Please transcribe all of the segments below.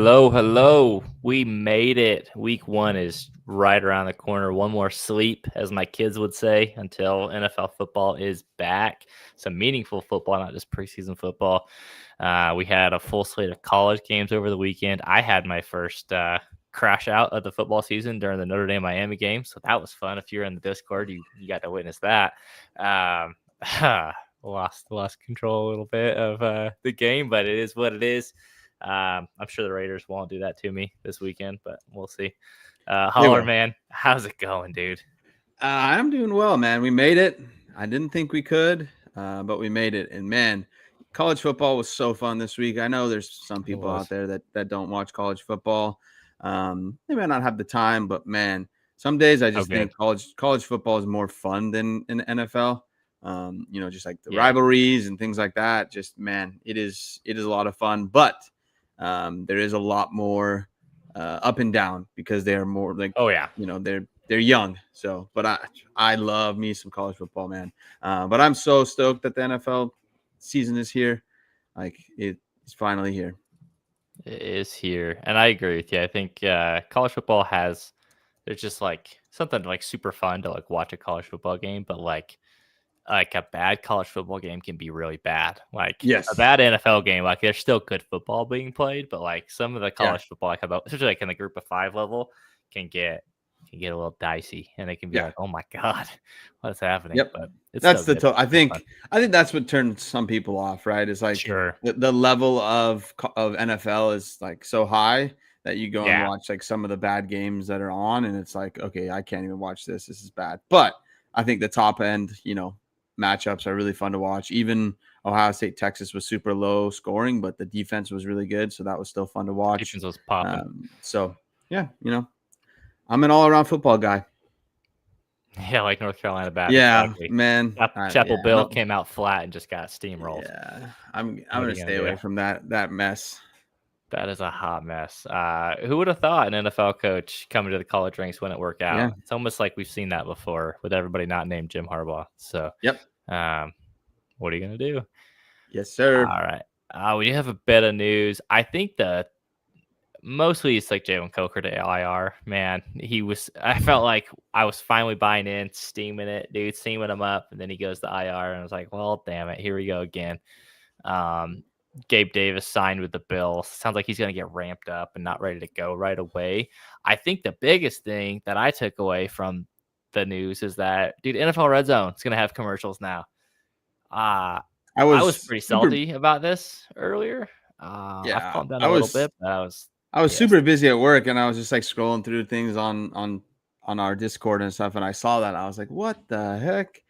Hello, hello. We made it. Week 1 is right around the corner. One more sleep, as my kids would say, until NFL football is back. Some meaningful football, not just preseason football. We had a full slate of college games over the weekend. I had my first crash out of the football season during the Notre Dame Miami game, so that was fun. If you're in the Discord, you got to witness that. Um, lost control a little bit of the game, but it is what it is. I'm sure the Raiders won't do that to me this weekend, but we'll see. Holler, man, how's it going, dude? I'm doing well, man. We made it. I didn't think we could, but we made it. And man, college football was so fun this week. I know there's some It people out was. there that don't watch college football. They may not have the time, but man, some days I Oh, just good. think college football is more fun than in the NFL. Just like the Yeah. rivalries and things like that. Just man, it is a lot of fun, but there is a lot more up and down because they are more like Oh, yeah. they're young. So, but I love me some college football, man. But I'm so stoked that the NFL season is here. Like it's finally here. It is here. And I agree with you. I think college football there's just like something like super fun to like watch a college football game, but like a bad college football game can be really bad. Like a Yes. bad NFL game, like there's still good football being played, but like some of the Yeah. college football, like about especially like in the group of 5 level, can get a little dicey, and it can be Yeah. like, oh my god, what's happening? Yep. But it's That's still the good. to- I Still fun. think I think that's what turned some people off, right? Is like Sure. the level of NFL is like so high that you go and Yeah. watch like some of the bad games that are on, and it's like, okay, I can't even watch this. This is bad. But I think the top end, matchups are really fun to watch. Even Ohio State Texas was super low scoring, but the defense was really good, so that was still fun to watch. Defense was popping. So yeah, I'm an all around football guy. Yeah, like North Carolina bad, Yeah, exactly. man. Chapel Yeah, Bill came out flat and just got steamrolled. yeah. I'm What are gonna you gonna stay do? away from that mess. That is a hot mess. Who would have thought an NFL coach coming to the college ranks wouldn't work Yeah. out? It's almost like we've seen that before with everybody not named Jim Harbaugh. So, Yep. um, what are you gonna do? Yes, sir. All right. We do have a bit of news. I think mostly it's like Jalen Coker to IR. Man, I felt like I was finally buying in, steaming it, dude, steaming him up, and then he goes to IR, and I was like, well, damn it, here we go again. Gabe Davis signed with the Bills. Sounds like he's going to get ramped up and not ready to go right away. I think the biggest thing that I took away from the news is that, dude, NFL Red Zone is going to have commercials now. I I was was pretty super. salty about this earlier. I've Yeah, calmed down I a little was. bit, but I was I was pissed. super busy at work, and I was just like scrolling through things on our Discord and stuff, and I saw that. I was like, "What the heck?"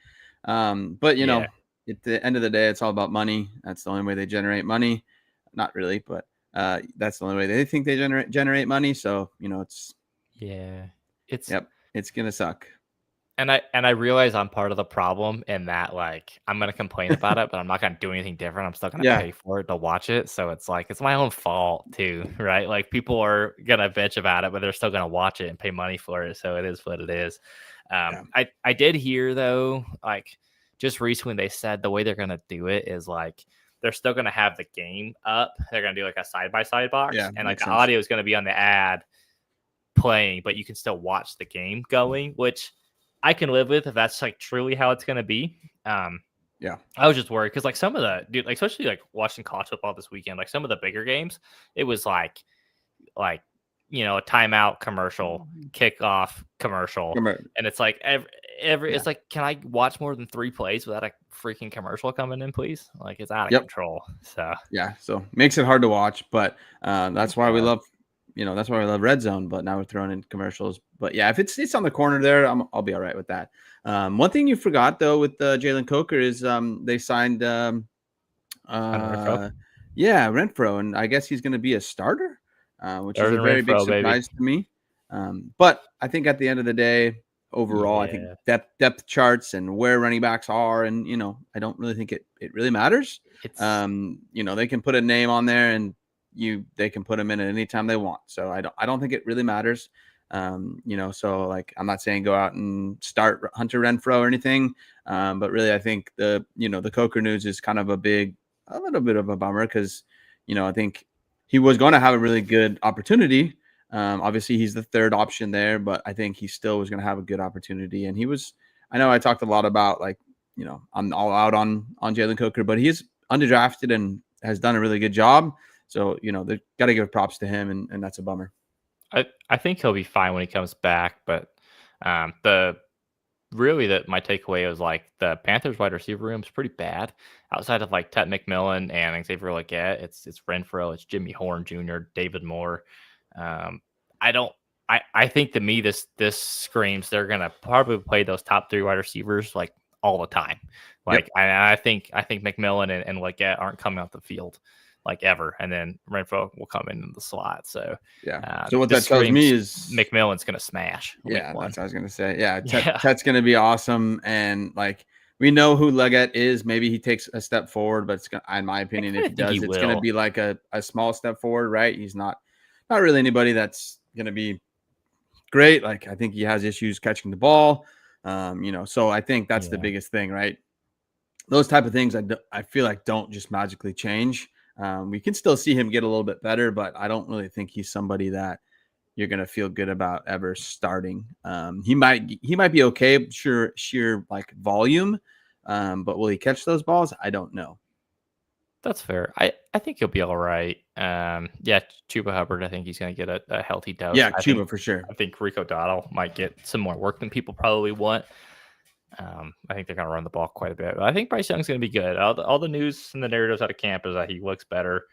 But Yeah. at the end of the day, it's all about money. That's the only way they generate money. Not really, but that's the only way they think they generate money. So it's Yeah. It's yep, it's gonna suck. And I realize I'm part of the problem in that, like, I'm gonna complain about it, but I'm not gonna do anything different. I'm still gonna Yeah, pay for it to watch it. So it's like it's my own fault too, right? Like people are gonna bitch about it, but they're still gonna watch it and pay money for it. So it is what it is. yeah, I did hear though, like just recently they said the way they're gonna do it is like they're still gonna have the game up. They're gonna do like a side by side box, yeah. and like Makes the sense. audio is gonna be on the ad playing, but you can still watch the game going, which I can live with if that's like truly how it's going to be. Yeah, I was just worried because like some of the dude, like especially like watching college football this weekend, like some of the bigger games, it was like a timeout commercial, kickoff commercial, and it's like every yeah, it's like, can I watch more than 3 plays without a freaking commercial coming in, please? Like it's out of yep. control. So Yeah, so makes it hard to watch, but makes that's it why we hard. love, that's why we love Red Zone. But now we're throwing in commercials. But yeah, if it's on the corner there, I'll be all right with that. One thing you forgot though with Jalen Coker is they signed, Hunter Renfro, uh, yeah, Renfro, and I guess he's going to be a starter, which is Third a and very big Renfro, baby. surprise to me. But I think at the end of the day, overall, I think Yeah, depth charts and where running backs are, and I don't really think it really matters. it's They can put a name on there, and they can put them in at any time they want. So I don't think it really matters. So like I'm not saying go out and start Hunter Renfro or anything, but really I think the Coker news is kind of a little bit of a bummer because I think he was going to have a really good opportunity. Obviously, he's the third option there, but I think he still was going to have a good opportunity. And he was. I know I talked a lot about like, I'm all out on Jalen Coker, but he's underdrafted and has done a really good job. So they got to give props to him, and that's a bummer. I think he'll be fine when he comes back, but my takeaway was like the Panthers wide receiver room is pretty bad. Outside of like Ted McMillan and Xavier Legette, it's Renfro, it's Jimmy Horn Jr., David Moore. I think to me this screams they're gonna probably play those top 3 wide receivers like all the time. Like yep. I think McMillan and Legette aren't coming off the field like ever, and then Renfro will come in the slot. So yeah. So what that tells me is McMillan's gonna smash. Yeah, that's what I was gonna say. Yeah, Tet's gonna be awesome, and like we know who Legette is. Maybe he takes a step forward, but it's gonna, in my opinion, if he does, it's gonna be like a small step forward, right? He's not really anybody that's gonna be great. Like I think he has issues catching the ball. So I think that's the biggest thing, right? Those type of things I feel like don't just magically change. We can still see him get a little bit better, but I don't really think he's somebody that you're going to feel good about ever starting. He might be okay, sheer like volume, but will he catch those balls? I don't know. That's fair. I think he'll be all right. Chuba Hubbard, I think he's going to get a healthy dose. Yeah, Chuba for sure. I think Rico Dowdle might get some more work than people probably want. I think they're going to run the ball quite a bit. But I think Bryce Young's going to be good. All the news and the narratives out of camp is that he looks better.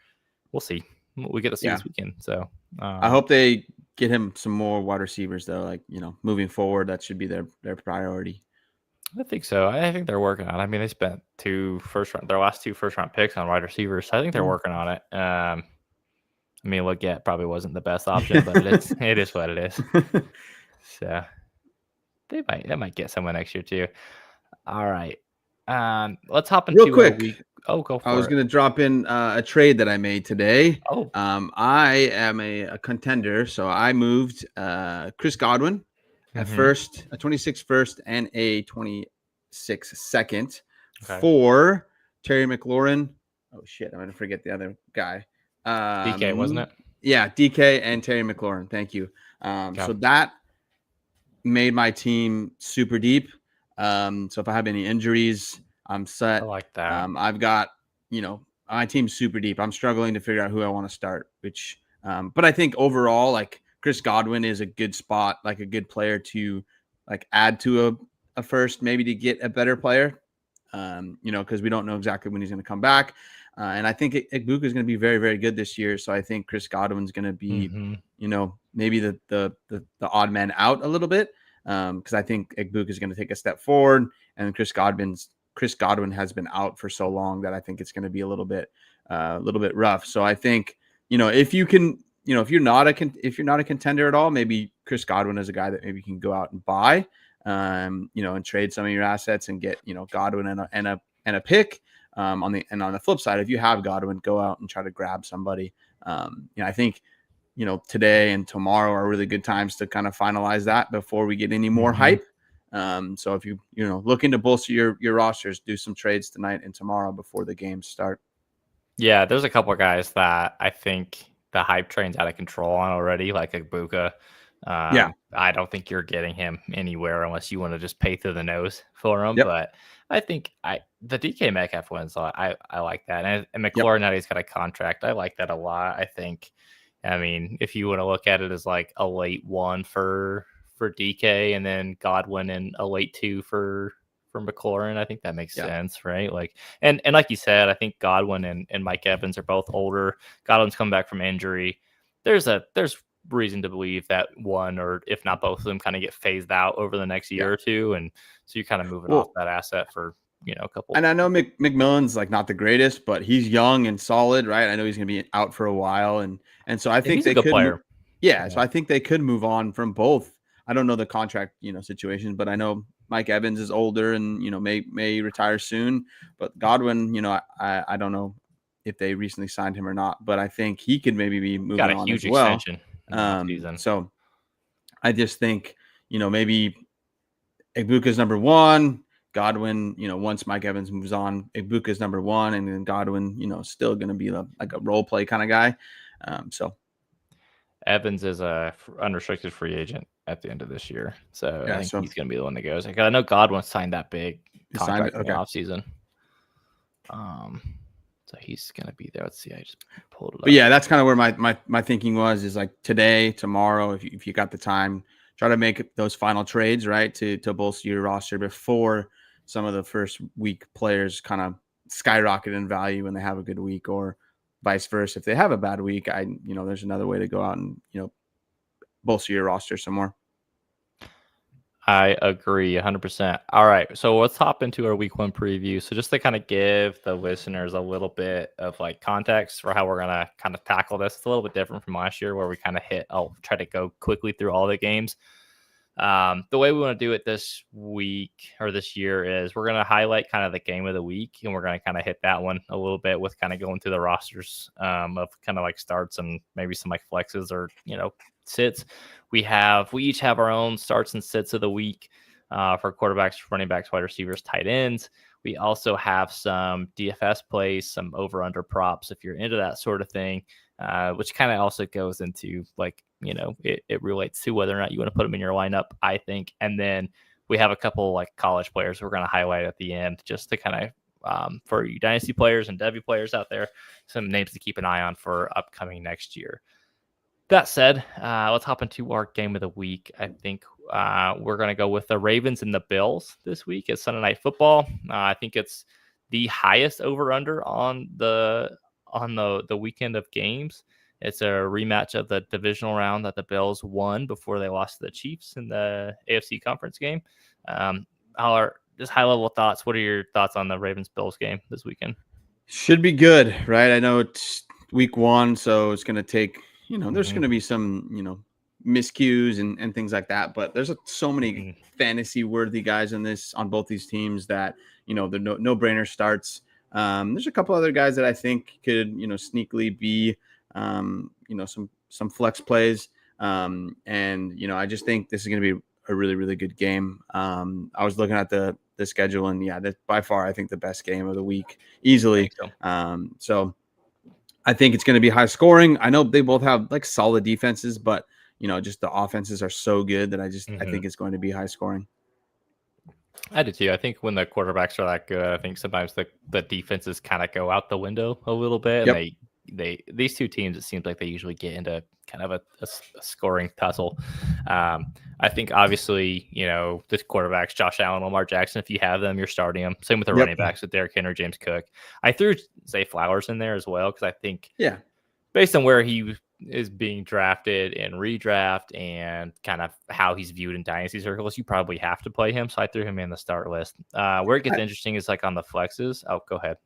We'll see. We get to see this weekend. So I hope they get him some more wide receivers, though. Like, moving forward, that should be their priority. I think so. I think they're working on it. I mean, they spent their last 2 first-round picks on wide receivers. So I think they're working on it. I mean, Legette probably wasn't the best option, but it is what it is. So they might get someone next year too. All right. Let's hop into real quick. Go for it. I was going to drop in a trade that I made today. Oh. I am a contender, so I moved Chris Godwin at first, a 26 first and a 26 second for Terry McLaurin. Oh shit, I'm going to forget the other guy. DK, wasn't it? Yeah, DK and Terry McLaurin. Thank you. So that made my team super deep. So if I have any injuries, I'm set. I like that. I've got, my team's super deep. I'm struggling to figure out who I want to start, but I think overall, like Chris Godwin is a good spot, like a good player to like add to a first, maybe to get a better player, because we don't know exactly when he's going to come back. And I think Egbuka is going to be very, very good this year. So I think Chris Godwin's going to be, maybe the odd man out a little bit. Because I think Egbuka is going to take a step forward, and Chris Godwin has been out for so long that I think it's going to be a little bit rough. So I think, if you can, if you're not a contender at all, maybe Chris Godwin is a guy that maybe you can go out and buy, and trade some of your assets and get, Godwin and a pick. On the flip side, if you have Godwin, go out and try to grab somebody. I think, today and tomorrow are really good times to kind of finalize that before we get any more hype. So if you looking to bolster your rosters, do some trades tonight and tomorrow before the games start. Yeah, there's a couple of guys that I think the hype train's out of control on already, like Egbuka. I don't think you're getting him anywhere unless you want to just pay through the nose for him. Yep. But I think the DK Metcalf one's I like that. And McLaurin now he's got a contract. I like that a lot. I mean, if you want to look at it as like a late 1 for DK and then Godwin and a late 2 for McLaurin, I think that makes sense, right? Like, and like you said, I think Godwin and Mike Evans are both older. Godwin's come back from injury. There's reason to believe that one or if not both of them kind of get phased out over the next year or two, and so you're kind of moving off that asset for a couple. And I know McMillan's like not the greatest, but he's young and solid, right? I know he's going to be out for a while, and so I think they could. So I think they could move on from both. I don't know the contract situation, but I know Mike Evans is older and may retire soon. But Godwin, I don't know if they recently signed him or not, but I think he could maybe be moving on as well. Extension. So I just think, maybe Egbuka's number 1, Godwin, once Mike Evans moves on, Egbuka's number 1, and then Godwin, still going to be like a role play kind of guy. So Evans is a unrestricted free agent at the end of this year, so yeah, I think so he's going to be the one that goes. Like, I know Godwin signed that big he signed it. contract in the Okay. offseason. So he's going to be there. Let's see. I just pulled it up. But yeah, that's kind of where my thinking was, is like today, tomorrow, if you got the time, try to make those final trades, right, to bolster your roster before some of the first week players kind of skyrocket in value when they have a good week, or vice versa. If they have a bad week, there's another way to go out and, bolster your roster some more. I agree 100%. All right. So let's hop into our week 1 preview. So just to kind of give the listeners a little bit of like context for how we're going to kind of tackle this. It's a little bit different from last year where we kind of I'll try to go quickly through all the games. The way we want to do it this week or this year is we're going to highlight kind of the game of the week, and we're going to kind of hit that one a little bit with kind of going through the rosters of kind of like starts and maybe some like flexes or, sits. We each have our own starts and sits of the week for quarterbacks, running backs, wide receivers, tight ends. We also have some DFS plays, some over-under props if you're into that sort of thing, which kind of also goes into like, it relates to whether or not you want to put them in your lineup, I think. And then we have a couple like college players we're going to highlight at the end just to kind of, for you dynasty players and Devy players out there, some names to keep an eye on for upcoming next year. That said, let's hop into our game of the week. I think we're going to go with the Ravens and the Bills this week. It's Sunday Night Football. I think it's the highest over/under on the weekend of games. It's a rematch of the divisional round that the Bills won before they lost to the Chiefs in the AFC conference game. Just high-level thoughts. What are your thoughts on the Ravens-Bills game this weekend? Should be good, right? I know it's week 1, so it's going to take, there's going to be some, miscues and things like that. But there's so many fantasy-worthy guys on both these teams that, the no-brainer starts. There's a couple other guys that I think could, sneakily be, some flex plays. And, I just think this is going to be a really, really good game. I was looking at the schedule, and yeah, that's by far, I think, the best game of the week easily. So I think it's going to be high scoring. I know they both have like solid defenses, but just the offenses are so good that I think it's going to be high scoring. I do too. I think when the quarterbacks are that good, I think sometimes the defenses kind of go out the window a little bit, and these two teams, it seems like they usually get into kind of a scoring tussle. I think obviously, the quarterbacks, Josh Allen, Lamar Jackson, if you have them, you're starting them. Same with the running backs with Derrick Henry, James Cook. I threw Zay Flowers in there as well because I think based on where he is being drafted and redraft and kind of how he's viewed in dynasty circles, you probably have to play him. So I threw him in the start list. Where it gets interesting is like on the flexes. Oh, go ahead.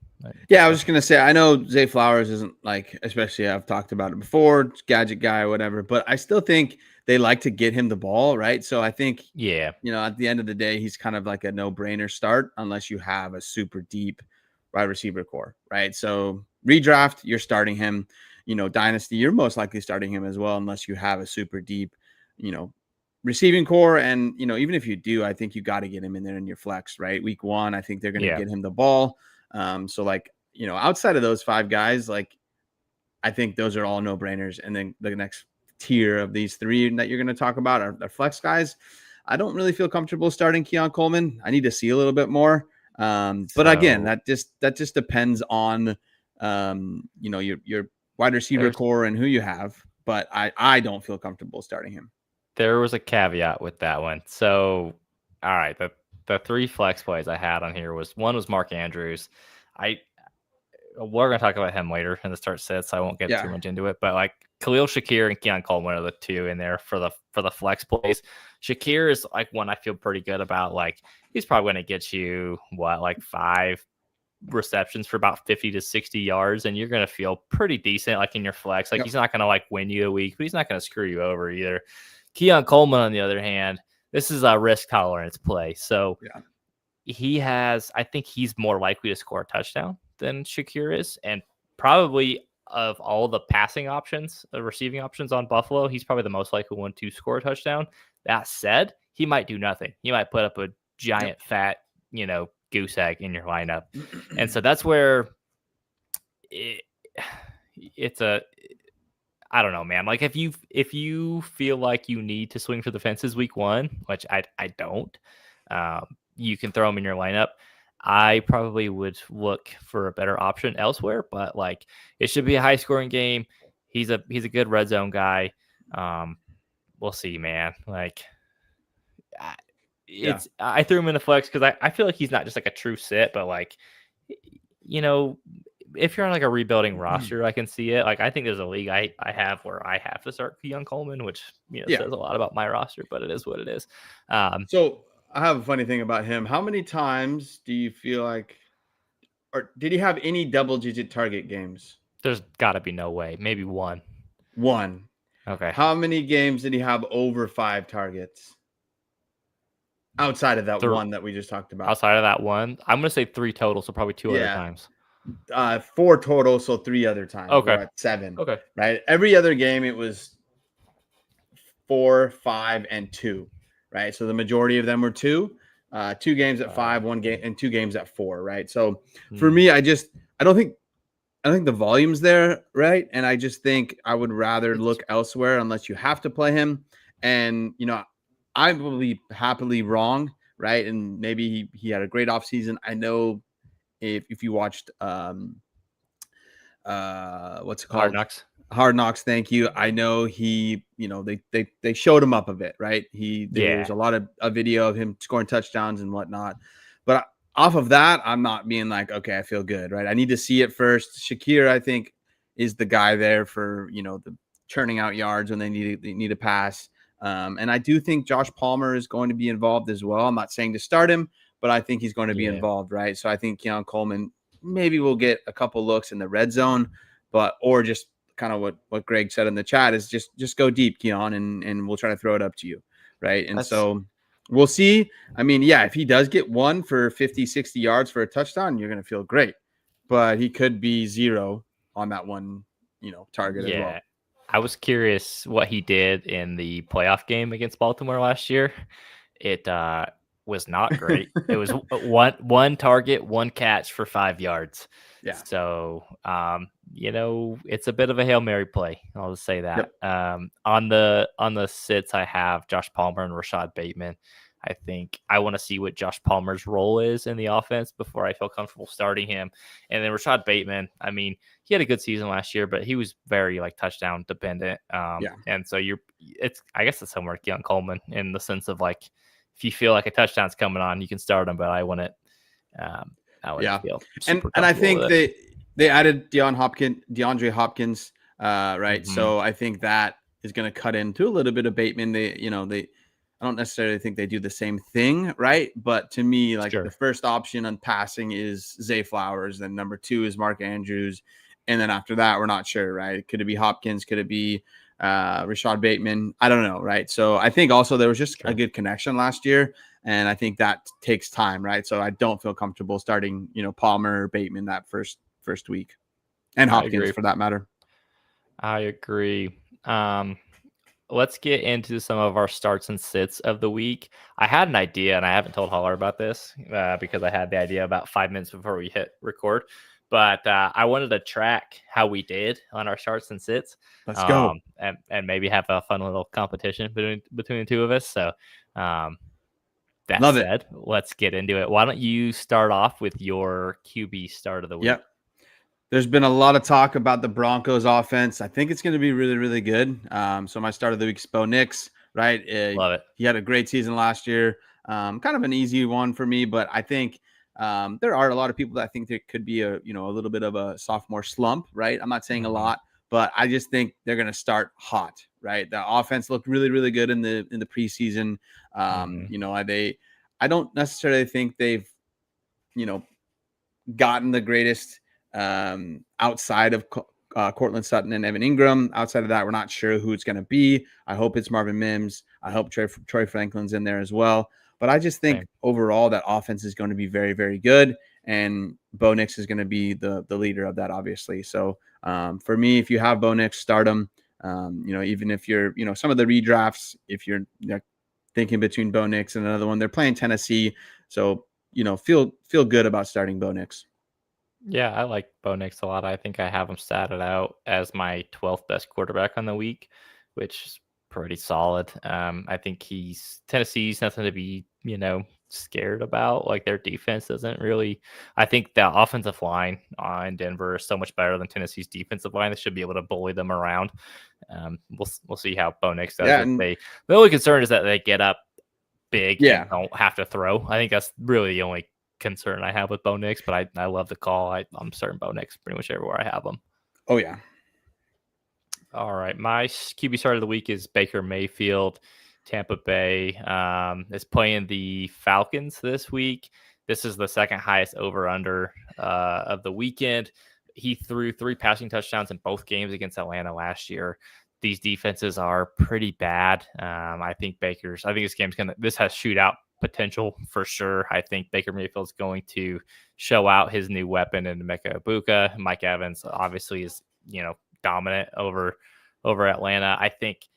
Yeah, I was just going to say, I know Zay Flowers isn't like, especially I've talked about it before, gadget guy or whatever, but I still think they like to get him the ball, right? So I think, at the end of the day, he's kind of like a no-brainer start unless you have a super deep wide receiver core, right? So redraft, you're starting him. Dynasty, you're most likely starting him as well unless you have a super deep, receiving core. And, even if you do, I think you got to get him in there in your flex, right? Week 1, I think they're going to get him the ball. So like, outside of those 5 guys, like I think those are all no-brainers. And then the next tier of these 3 that you're going to talk about are flex guys. I don't really feel comfortable starting Keon Coleman. I need to see a little bit more. But again, that just depends on, your wide receiver core and who you have. But I don't feel comfortable starting him. There was a caveat with that one. So, all right, the 3 flex plays I had on here was Mark Andrews. We're going to talk about him later in the start set, so I won't get too much into it. But like Khalil Shakir and Keon Coleman are the 2 in there for the flex plays. Shakir is like one I feel pretty good about. Like he's probably going to get you like 5 receptions for about 50 to 60 yards, and you're going to feel pretty decent like in your flex. Like he's not going to like win you a week, but he's not going to screw you over either. Keon Coleman, on the other hand, this is a risk tolerance play. So I think he's more likely to score a touchdown than Shakir is. And probably of all the passing options, the receiving options on Buffalo, he's probably the most likely one to score a touchdown. That said, he might do nothing. He might put up a giant fat, goose egg in your lineup. And so that's where it's I don't know, man. Like if you feel like you need to swing for the fences week 1, which I don't, you can throw him in your lineup. I probably would look for a better option elsewhere, but like it should be a high scoring game. He's a good red zone guy. We'll see, man. Like I threw him in the flex because I feel like he's not just like a true sit, but like you know, if you're on like a rebuilding roster, I can see it. Like I think there's a league I have where I have to start Keon Coleman, which says a lot about my roster, but it is what it is. So I have a funny thing about him. How many times do you feel like, or did he have any double-digit target games? There's got to be no way. Maybe one. One. Okay. How many games did he have over 5 targets? Outside of that one that we just talked about. Outside of that one, I'm going to say 3 total, so probably 2 other times. 4 total, so 3 other times. Okay. We're at 7. Okay. Right? Every other game, it was 4, 5, and 2. Right? So the majority of them were 2. 2 games at 5, 1 game, and 2 games at 4. Right? So for me, I don't think the volume's there, right? And I just think I would rather look elsewhere unless you have to play him. And I will be happily wrong, right? And maybe he had a great offseason. I know if you watched what's it called? Hard Knocks, thank you. I know he, they showed him up a bit, right? There's a lot of a video of him scoring touchdowns and whatnot. But off of that, I'm not being like, okay, I feel good, right? I need to see it first. Shakir, I think, is the guy there for, the churning out yards when they need a pass. And I do think Josh Palmer is going to be involved as well. I'm not saying to start him, but I think he's going to be involved, right? So I think Keon Coleman maybe will get a couple looks in the red zone, or just kind of what Greg said in the chat is just go deep, Keon, and we'll try to throw it up to you, right? And so we'll see. I mean, if he does get 1 for 50, 60 yards for a touchdown, you're going to feel great. But he could be 0 on that one, target as well. I was curious what he did in the playoff game against Baltimore last year. It was not great. It was one target, 1 catch for 5 yards. Yeah. So, it's a bit of a Hail Mary play. I'll just say that. Yep. On the sits, I have Josh Palmer and Rashad Bateman. I think I want to see what Josh Palmer's role is in the offense before I feel comfortable starting him. And then Rashad Bateman, I mean, he had a good season last year, but he was very touchdown dependent. And so I guess it's somewhere Keon Coleman in the sense of if you feel like a touchdown's coming on, you can start him, but I wouldn't feel and I think they added DeAndre Hopkins, right? Mm-hmm. So I think that is going to cut into a little bit of Bateman. I don't necessarily think they do the same thing, right? But to me, the first option on passing is Zay Flowers, then number 2 is Mark Andrews, and then after that, we're not sure, right? Could it be Hopkins? Could it be Rashad Bateman? I don't know, right? So I think also there was just a good connection last year, and I think that takes time, right? So I don't feel comfortable starting, Palmer or Bateman that first week, and Hopkins for that matter. I agree. Let's get into some of our starts and sits of the week. I had an idea, and I haven't told Holler about this because I had the idea about 5 minutes before we hit record. But I wanted to track how we did on our starts and sits. Let's go. And maybe have a fun little competition between the two of us. So that Love said, let's get into it. Why don't you start off with your QB start of the week? Yep. There's been a lot of talk about the Broncos offense. I think it's going to be really, really good. So my start of the week is Bo Nix, right? Love it. He had a great season last year. Kind of an easy one for me, but I think there are a lot of people that think there could be a little bit of a sophomore slump, right? I'm not saying a lot, but I just think they're going to start hot, right? The offense looked really, really good in the preseason. I don't necessarily think they've, gotten the greatest outside of Cortland Sutton and Evan Ingram. Outside of that, we're not sure who it's going to be. I hope it's Marvin Mims. I hope Troy Franklin's in there as well. But I just think overall that offense is going to be very, very good. And Bo Nix is going to be the leader of that, obviously. So for me, if you have Bo Nix, start him. Even if you're, some of the redrafts, if you're thinking between Bo Nix and another one, they're playing Tennessee. So, feel good about starting Bo Nix. Yeah, I like Bo Nix a lot. I think I have him statted out as my 12th best quarterback on the week, which is pretty solid. I think Tennessee's nothing to be, scared about. Like their defense doesn't really. I think the offensive line in Denver is so much better than Tennessee's defensive line. They should be able to bully them around. We'll see how Bo Nix does. Yeah, and The only concern is that they get up big and yeah. don't have to throw. I think that's really the only concern I have with Bo Nix, but I love the call. I'm starting Bo Nix pretty much everywhere I have him. Oh, yeah. All right. My QB start of the week is Baker Mayfield. Tampa Bay is playing the Falcons this week. This is the second highest over-under of the weekend. He threw 3 passing touchdowns in both games against Atlanta last year. These defenses are pretty bad. I think this has shootout potential for sure. I think Baker Mayfield's going to show out his new weapon in Emeka Egbuka. Mike Evans obviously is, dominant over Atlanta. I think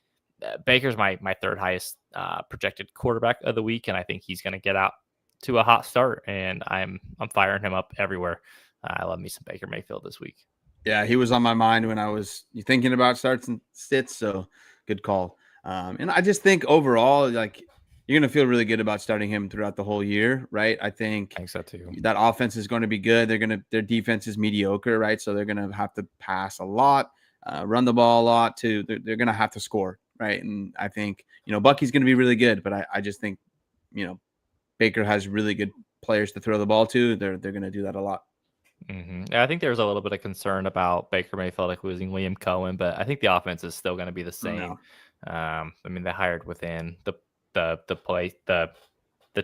Baker's my third highest projected quarterback of the week, and I think he's going to get out to a hot start, and I'm firing him up everywhere. I love me some Baker Mayfield this week. Yeah, he was on my mind when I was thinking about starts and sits, so good call. And I just think overall, like, you're going to feel really good about starting him throughout the whole year, right? I think so too. That offense is going to be good. Their defense is mediocre, right? So they're going to have to pass a lot, run the ball a lot too. They're going to have to score, right? And I think, Bucky's going to be really good, but I just think, Baker has really good players to throw the ball to. They're going to do that a lot. Mm-hmm. Yeah, I think there's a little bit of concern about Baker Mayfield like losing Liam Cohen, but I think the offense is still going to be the same. No. They hired within the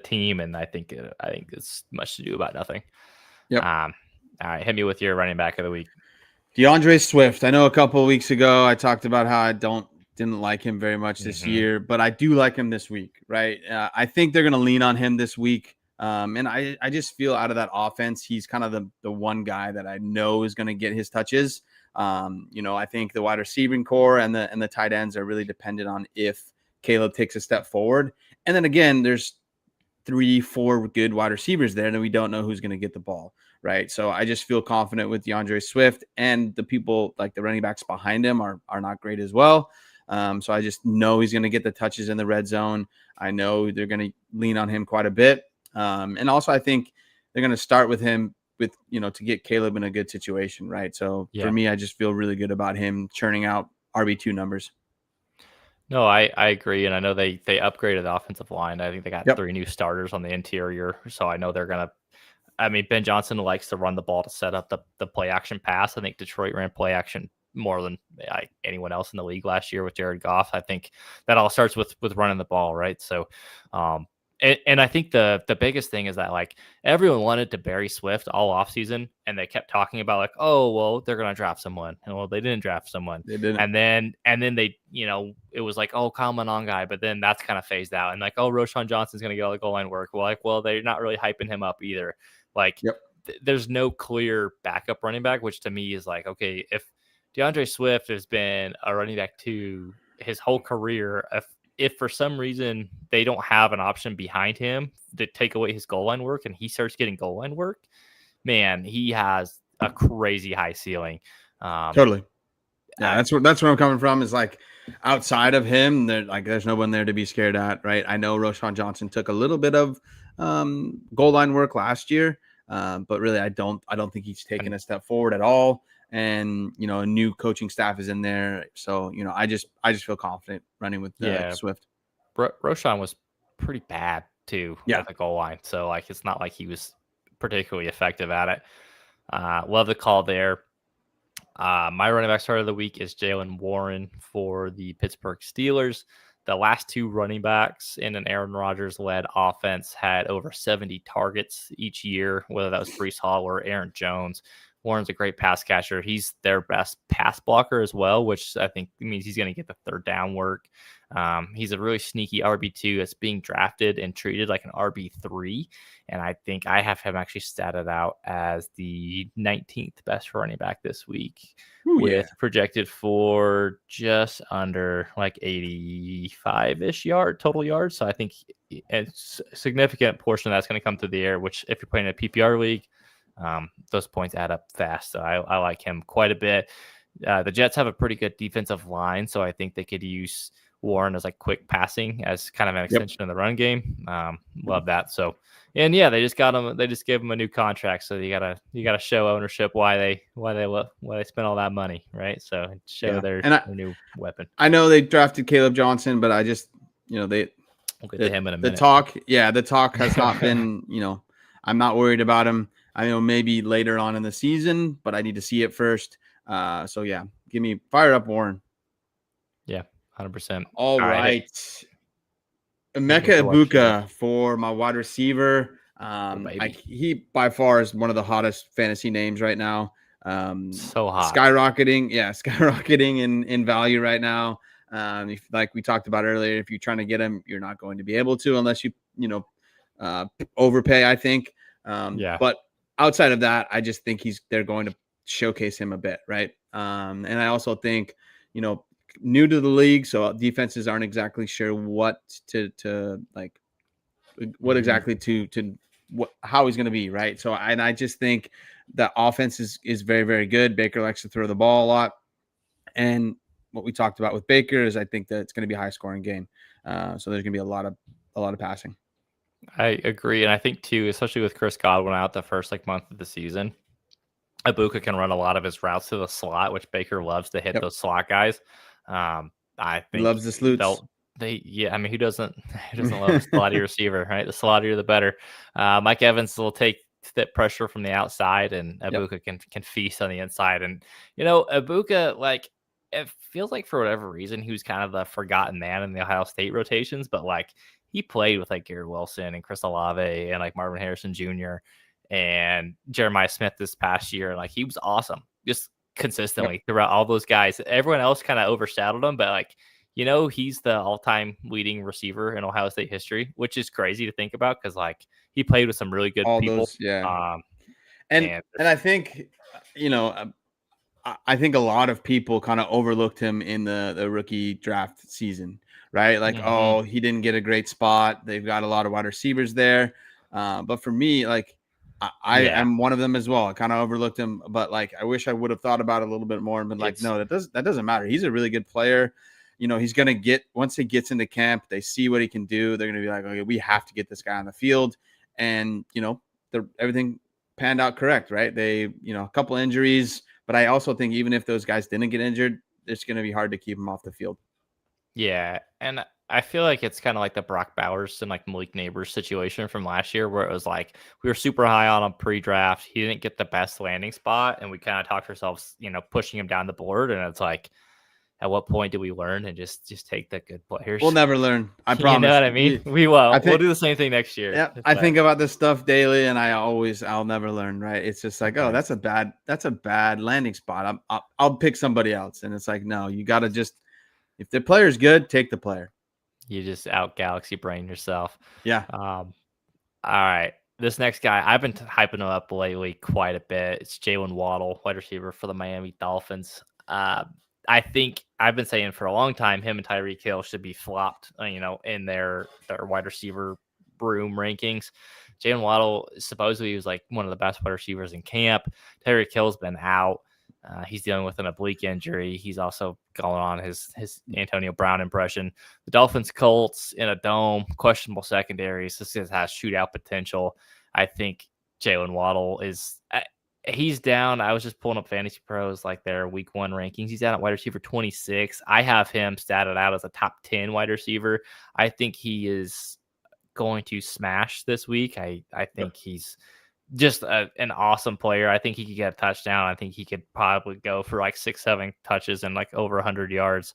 team, and I think it's much to do about nothing. Yep. All right, hit me with your running back of the week. DeAndre Swift. I know a couple of weeks ago I talked about how I didn't like him very much this year, but I do like him this week, right? I think they're going to lean on him this week. And I just feel out of that offense, he's kind of the one guy that I know is going to get his touches. I think the wide receiving core and the tight ends are really dependent on if Caleb takes a step forward. And then again, there's 3-4 good wide receivers there, and we don't know who's going to get the ball, right? So I just feel confident with DeAndre Swift, and the people like the running backs behind him are not great as well. So I just know he's going to get the touches in the red zone. I know they're going to lean on him quite a bit. And also I think they're going to start with him to get Caleb in a good situation, right? So for me, I just feel really good about him churning out RB2 numbers. No, I agree. And I know they upgraded the offensive line. I think they got 3 new starters on the interior. So I know they're going to, Ben Johnson likes to run the ball to set up the play action pass. I think Detroit ran play action more than anyone else in the league last year with Jared Goff. I think that all starts with running the ball, right? So, and I think the biggest thing is that like everyone wanted to bury Swift all offseason, and they kept talking about like, oh, well, they're going to draft someone. And well, they didn't draft someone. They didn't. And then they, it was like, oh, Kyle Monangai, but then that's kind of phased out. And like, oh, Roschon Johnson's going to get all the goal line work. Well, they're not really hyping him up either. Like, there's no clear backup running back, which to me is like, okay, if DeAndre Swift has been a running back to his whole career, if for some reason they don't have an option behind him to take away his goal line work and he starts getting goal line work, man, he has a crazy high ceiling. Totally. Yeah, that's where I'm coming from. Is like outside of him, there's no one there to be scared at, right? I know Roschon Johnson took a little bit of goal line work last year, but really I don't think he's taken a step forward at all. And a new coaching staff is in there, so I just feel confident running with Swift. Roschon was pretty bad too at the goal line, so like it's not like he was particularly effective at it. Love the call there. My running back start of the week is Jaylen Warren for the Pittsburgh Steelers. The last 2 running backs in an Aaron Rodgers-led offense had over 70 targets each year, whether that was Breece Hall or Aaron Jones. Warren's a great pass catcher. He's their best pass blocker as well, which I think means he's going to get the third down work. He's a really sneaky RB2 that's being drafted and treated like an RB3. And I think I have him actually statted out as the 19th best running back this week. With projected for just under like 85-ish total yards. So I think it's a significant portion of that's going to come through the air, which if you're playing a PPR league, Those points add up fast. So I like him quite a bit. The Jets have a pretty good defensive line, so I think they could use Warren as like quick passing as kind of an extension of the run game. Love that. So, and yeah, they just got him. They just gave him a new contract, so you gotta show ownership why they spent all that money, right? So show their new weapon. I know they drafted Caleb Johnson, but I just we'll get to him in a minute. The talk has not been I'm not worried about him. I know maybe later on in the season, but I need to see it first. So yeah, give me fire up Warren. Yeah, 100%. All right. Emeka Egbuka for my wide receiver. He by far is one of the hottest fantasy names right now. So hot. Skyrocketing in value right now. If, like we talked about earlier, if you're trying to get him, you're not going to be able to unless you overpay, I think. But outside of that, I just think they're going to showcase him a bit, right? And I also think, new to the league, so defenses aren't exactly sure what how he's going to be, right? So I just think the offense is very, very good. Baker likes to throw the ball a lot, and what we talked about with Baker is I think that it's going to be a high scoring game. So there's going to be a lot of passing. I agree, and I think too, especially with Chris Godwin out the first month of the season, Egbuka can run a lot of his routes to the slot, which Baker loves to hit those slot guys. I think he loves the sleuths. Who doesn't love a slotty receiver, right? The slottier, the better. Mike Evans will take that pressure from the outside, and Egbuka can feast on the inside. And Egbuka, it feels like for whatever reason he was kind of the forgotten man in the Ohio State rotations, but he played with Garrett Wilson and Chris Olave and Marvin Harrison Jr. and Jeremiah Smith this past year. He was awesome, just consistently throughout all those guys. Everyone else kind of overshadowed him, but he's the all-time leading receiver in Ohio State history, which is crazy to think about because he played with some really good people. And I think I think a lot of people kind of overlooked him in the rookie draft season, right? Oh, he didn't get a great spot. They've got a lot of wide receivers there, but for me, I am one of them as well. I kind of overlooked him, but I wish I would have thought about it a little bit more and been no, that doesn't matter. He's a really good player. He's going to once he gets into camp, they see what he can do. They're going to be okay, we have to get this guy on the field. And, everything panned out correct, right? They, a couple injuries, but I also think even if those guys didn't get injured, it's going to be hard to keep them off the field. Yeah. And I feel like it's kind of like the Brock Bowers and Malik Neighbors situation from last year, where it was we were super high on him pre-draft. He didn't get the best landing spot, and we kind of talked ourselves, pushing him down the board. And it's at what point do we learn and just take the good players? We'll never learn. I promise. You know what I mean? We will. We'll do the same thing next year. Yeah, I think about this stuff daily, and I'll never learn. Right? It's just that's a bad landing spot. I'll pick somebody else, and it's no, you got to just, if the player's good, take the player. You just out galaxy brain yourself. Yeah. All right. This next guy, I've been hyping him up lately quite a bit. It's Jaylen Waddle, wide receiver for the Miami Dolphins. I think I've been saying for a long time, him and Tyreek Hill should be flopped, in their wide receiver room rankings. Jaylen Waddle supposedly was one of the best wide receivers in camp. Tyreek Hill's been out. He's dealing with an oblique injury. He's also going on his Antonio Brown impression. The Dolphins Colts in a dome, questionable secondaries. This has shootout potential. I think Jaylen Waddle he's down. I was just pulling up Fantasy Pros, their week 1 rankings. He's down at wide receiver 26. I have him statted out as a top 10 wide receiver. I think he is going to smash this week. I think he's just an awesome player. I think he could get a touchdown. I think he could probably go for 6-7 touches and over 100 yards.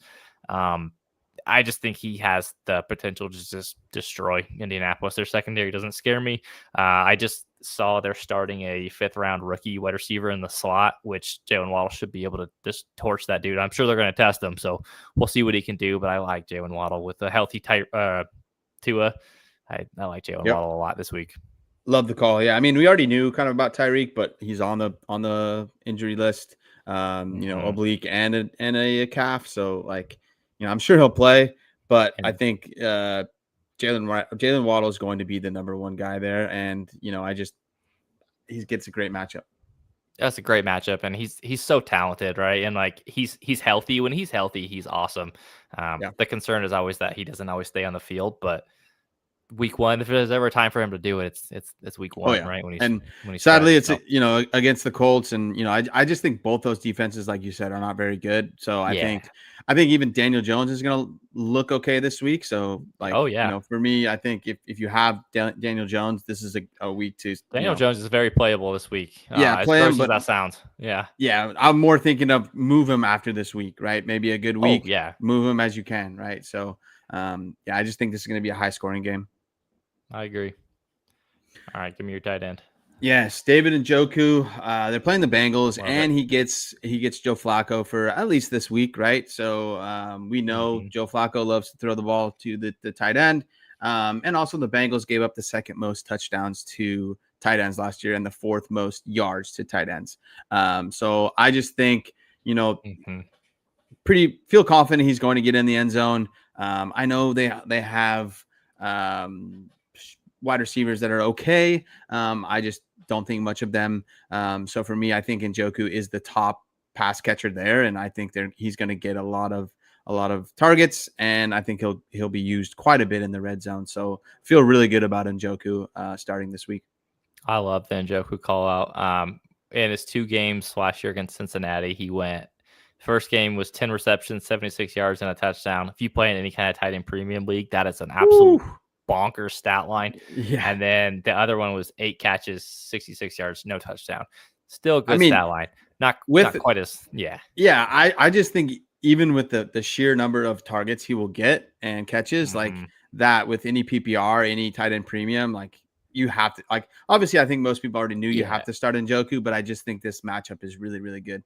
I just think he has the potential to just destroy Indianapolis. Their secondary doesn't scare me. I just saw they're starting a 5th-round rookie wide receiver in the slot, which Jaylen Waddle should be able to just torch that dude. I'm sure they're going to test him, so we'll see what he can do. But I like Jaylen Waddle with a healthy Tua. I like Jaylen Waddle a lot this week. Love the call. Yeah, I mean, we already knew kind of about Tyreek, but he's on the injury list. Oblique and a calf, so I'm sure he'll play, but I think Jaylen Waddle is going to be the number 1 guy there. And, he gets a great matchup. That's a great matchup, and he's so talented, right? And like he's healthy. When he's healthy, he's awesome. Yeah. The concern is always that he doesn't always stay on the field, but week one, if there's ever a time for him to do it, it's week Oh one, yeah. right? And when he sadly, starts. it's against the Colts, and I just think both those defenses, like you said, are not very good. So I Yeah. think even Daniel Jones is going to look okay this week. So like Oh yeah. for me, I think if you have Daniel Jones, this is a week to Daniel Jones is very playable this week. yeah, As play him, gross as but that sounds. Yeah. yeah, I'm more thinking of move him after this week, right? Maybe a good Oh week, yeah. move him as you can, right? So yeah, I just think this is going to be a high scoring game. I agree. All right, give me your tight end. Yes, David Njoku. They're playing the Bengals, Love and it. he gets Joe Flacco for at least this week, right? So we know Mhm. Joe Flacco loves to throw the ball to the tight end, and also the Bengals gave up the second most touchdowns to tight ends last year and the fourth most yards to tight ends. So I just think Mhm. feel confident he's going to get in the end zone. I know they have um, wide receivers that are okay. I just don't think much of them. So for me, I think Njoku is the top pass catcher there, and I think he's going to get a lot of targets, and I think he'll be used quite a bit in the red zone. So feel really good about Njoku starting this week. I love the Njoku call out. In his 2 games last year against Cincinnati, he went. First game was 10 receptions, 76 yards, and a touchdown. If you play in any kind of tight end premium league, that is an absolute bonkers stat line. Yeah. And then the other one was 8 catches, 66 yards, no touchdown. Still a good stat line. Not quite as Yeah, I just think even with the sheer number of targets he will get and catches like that with any PPR, any tight end premium, like you have to obviously I think most people already knew you have to start Njoku, but I just think this matchup is really, really good.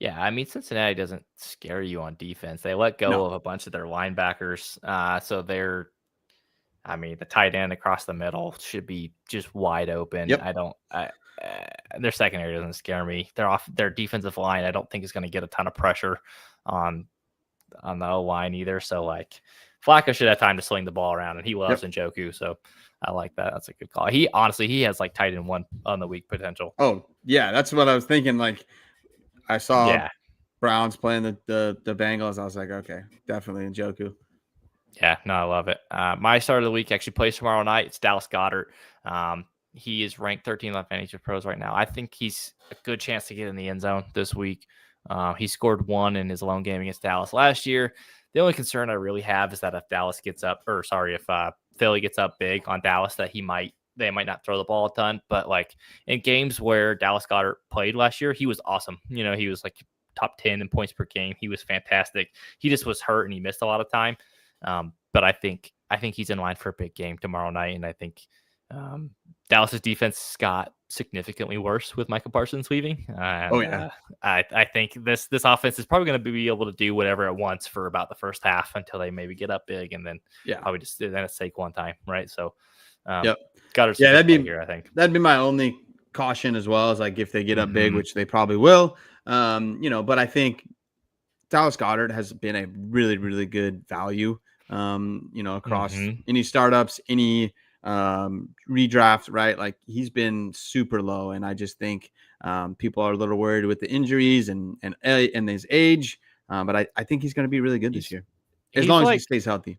Yeah, I mean Cincinnati doesn't scare you on defense. They let go of a bunch of their linebackers, so the tight end across the middle should be just wide open. Yep. Their secondary doesn't scare me. Their defensive line, I don't think is going to get a ton of pressure on the O line either. So like Flacco should have time to sling the ball around, and he loves Njoku. So I like that. That's a good call. He has like tight end 1 on the week potential. Oh yeah, that's what I was thinking. Like I saw Yeah. Browns playing the Bengals. I was like, okay, definitely Njoku. Yeah, no, I love it. My start of the week actually plays tomorrow night. It's Dallas Goedert. He is ranked 13th on Fantasy Pros right now. I think he's a good chance to get in the end zone this week. He scored 1 in his lone game against Dallas last year. The only concern I really have is that if Philly gets up big on Dallas, that they might not throw the ball a ton. But like in games where Dallas Goedert played last year, he was awesome. He was like top 10 in points per game. He was fantastic. He just was hurt and he missed a lot of time. But I think he's in line for a big game tomorrow night, and I think Dallas's defense got significantly worse with Micah Parsons leaving. I think this offense is probably going to be able to do whatever it wants for about the first half until they maybe get up big, and then probably just then it's Saquon time, right? So, Goddard's here. I think that'd be my only caution as well, as like if they get up big, which they probably will. But I think Dallas Goedert has been a really, really good value. Across any startups, any redraft, right? Like he's been super low, and I just think people are a little worried with the injuries and his age. But I think he's going to be really good this year, as long as he stays healthy.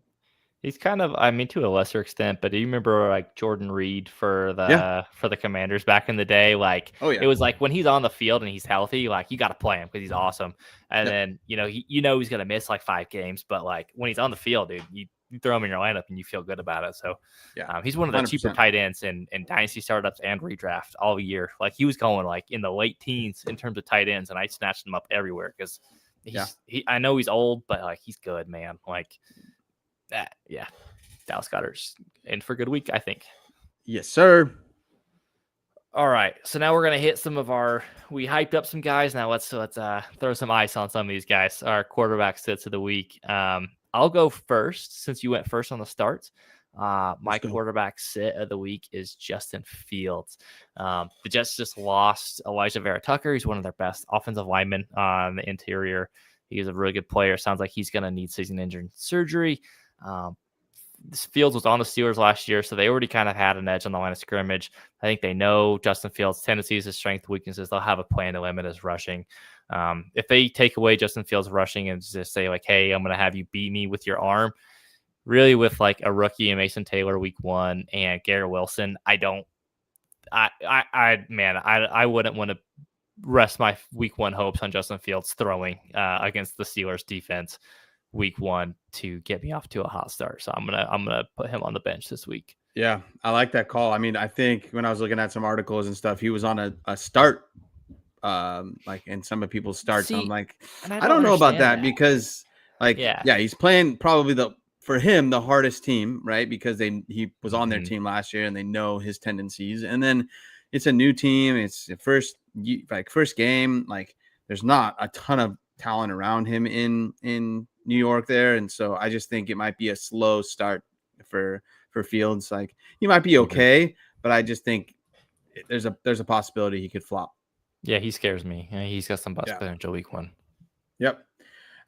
He's kind of, to a lesser extent, but do you remember like Jordan Reed for the Commanders back in the day? Like, it was like when he's on the field and he's healthy, like you got to play him because he's awesome. And then he's gonna miss like 5 games, but like when he's on the field, dude, you throw him in your lineup and you feel good about it. So he's one of the 100%. Cheaper tight ends in dynasty startups and redraft all year. Like he was going like in the late teens in terms of tight ends, and I snatched him up everywhere because I know he's old, but like he's good, man. Like. Dallas Goedert's in for a good week, I think. Yes, sir. All right, so now we're gonna hit some of we hyped up some guys. Now let's throw some ice on some of these guys. Our quarterback sits of the week. I'll go first since you went first on the starts. My quarterback sit of the week is Justin Fields. The Jets just lost Elijah Vera Tucker. He's one of their best offensive linemen on the interior. He's a really good player. Sounds like he's gonna need season-ending surgery. Fields was on the Steelers last year, so they already kind of had an edge on the line of scrimmage. I think they know Justin Fields' tendencies, his strengths, weaknesses. They'll have a plan to limit his rushing. If they take away Justin Fields' rushing and just say like, "Hey, I'm going to have you beat me with your arm," really with like a rookie and Mason Taylor week 1 and Garrett Wilson, I wouldn't want to rest my week 1 hopes on Justin Fields throwing against the Steelers defense week 1 to get me off to a hot start. So I'm gonna put him on the bench this week. Yeah, I like that call. I mean, I think when I was looking at some articles and stuff, he was on a start, like in some of people's starts. I'm like, I don't know about that because, like, yeah, he's playing probably for him the hardest team, right? Because he was on their team last year and they know his tendencies. And then it's a new team. It's the first game. Like, there's not a ton of talent around him in New York there, and so I just think it might be a slow start for Fields. Like, he might be okay, but I just think there's a possibility he could flop. Yeah, he scares me. He's got some bust potential week 1. Yep.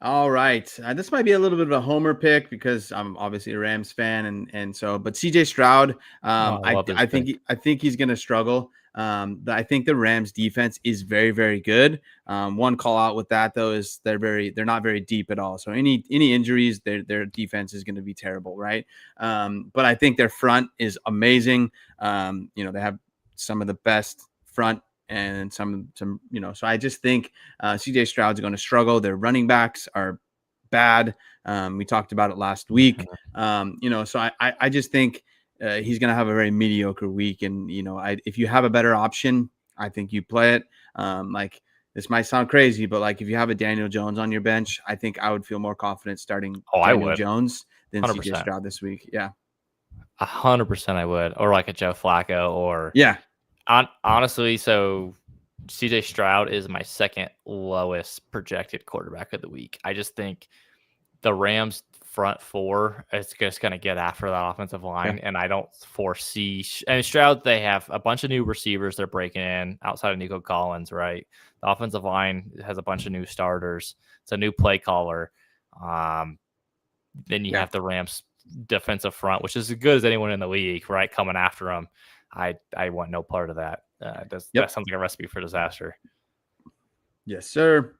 All right, this might be a little bit of a homer pick because I'm obviously a Rams fan, and so, but CJ Stroud, I think he's going to struggle. I think the Rams defense is very, very good. One call out with that though is they're not very deep at all. So any injuries, their defense is going to be terrible, right? But I think their front is amazing. They have some of the best front and some, so I just think CJ Stroud's going to struggle. Their running backs are bad. We talked about it last week. So I just think he's going to have a very mediocre week. And, if you have a better option, I think you play it. Like, this might sound crazy, but like, if you have a Daniel Jones on your bench, I think I would feel more confident starting Daniel Jones than 100%. CJ Stroud this week. Yeah. 100% I would. Or like a Joe Flacco or honestly, so CJ Stroud is my second lowest projected quarterback of the week. I just think the Rams front 4 is just going to get after that offensive line, and I don't foresee. And Stroud, they have a bunch of new receivers they're breaking in outside of Nico Collins, right? The offensive line has a bunch of new starters. It's a new play caller. Then you have the Rams defensive front, which is as good as anyone in the league, right? Coming after them. I want no part of that. That sounds like a recipe for disaster. Yes, sir.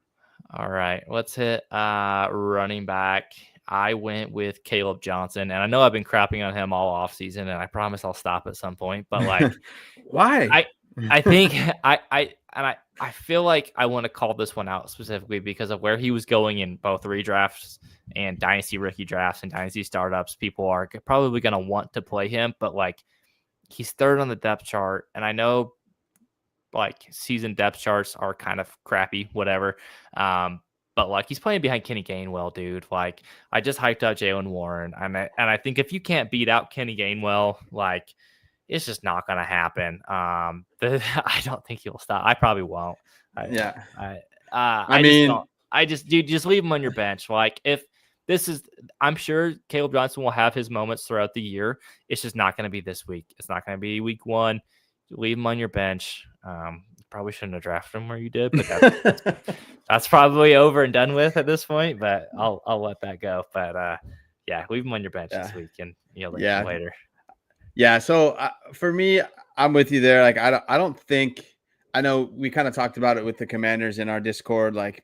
All right, let's hit running back. I went with Caleb Johnson, and I know I've been crapping on him all offseason, and I promise I'll stop at some point. But like, why? I think I feel like I want to call this one out specifically because of where he was going in both redrafts and dynasty rookie drafts and dynasty startups. People are probably going to want to play him, but like, he's third on the depth chart, and I know like season depth charts are kind of crappy, whatever. But like, he's playing behind Kenny Gainwell, dude. Like, I just hyped up Jaylen Warren, and I think if you can't beat out Kenny Gainwell, like, it's just not going to happen. I don't think he'll stop. I probably won't. Just leave him on your bench. Like, if this is, I'm sure Caleb Johnson will have his moments throughout the year. It's just not going to be this week. It's not going to be week 1. Leave him on your bench. Probably shouldn't have drafted him where you did, but that's probably over and done with at this point. But I'll let that go. But leave him on your bench this week, and later. Yeah. So for me, I'm with you there. Like, I don't think, I know we kind of talked about it with the Commanders in our Discord. Like,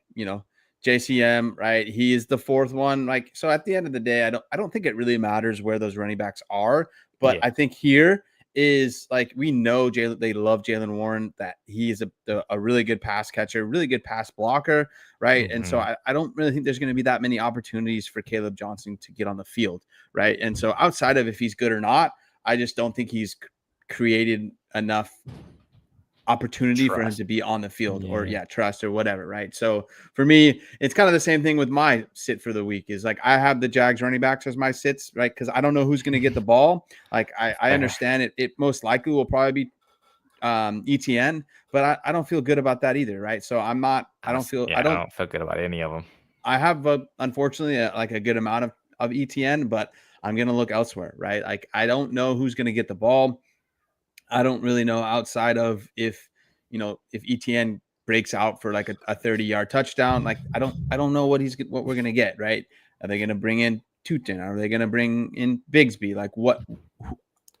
JCM, right? He is the 4th one. Like, so at the end of the day, I don't think it really matters where those running backs are. But I think here is, like, we know they love Jaylen Warren, that he is a really good pass catcher, really good pass blocker, right? Mm-hmm. And so I don't really think there's going to be that many opportunities for Caleb Johnson to get on the field, right? And so outside of if he's good or not, I just don't think he's created enough opportunity for him to be on the field or trust or whatever, right? So for me, it's kind of the same thing with my sit for the week. Is like, I have the Jags running backs as my sits, right? Because I don't know who's going to get the ball. Like, I understand it. It most likely will probably be ETN, but I don't feel good about that either, right? So I don't feel good about any of them. I have unfortunately a good amount of ETN, but I'm going to look elsewhere, right? Like, I don't know who's going to get the ball. I don't really know outside of if ETN breaks out for like a 30-yard touchdown. Like, I don't know what we're going to get, right? Are they going to bring in Tutin? Are they going to bring in Bigsby? Like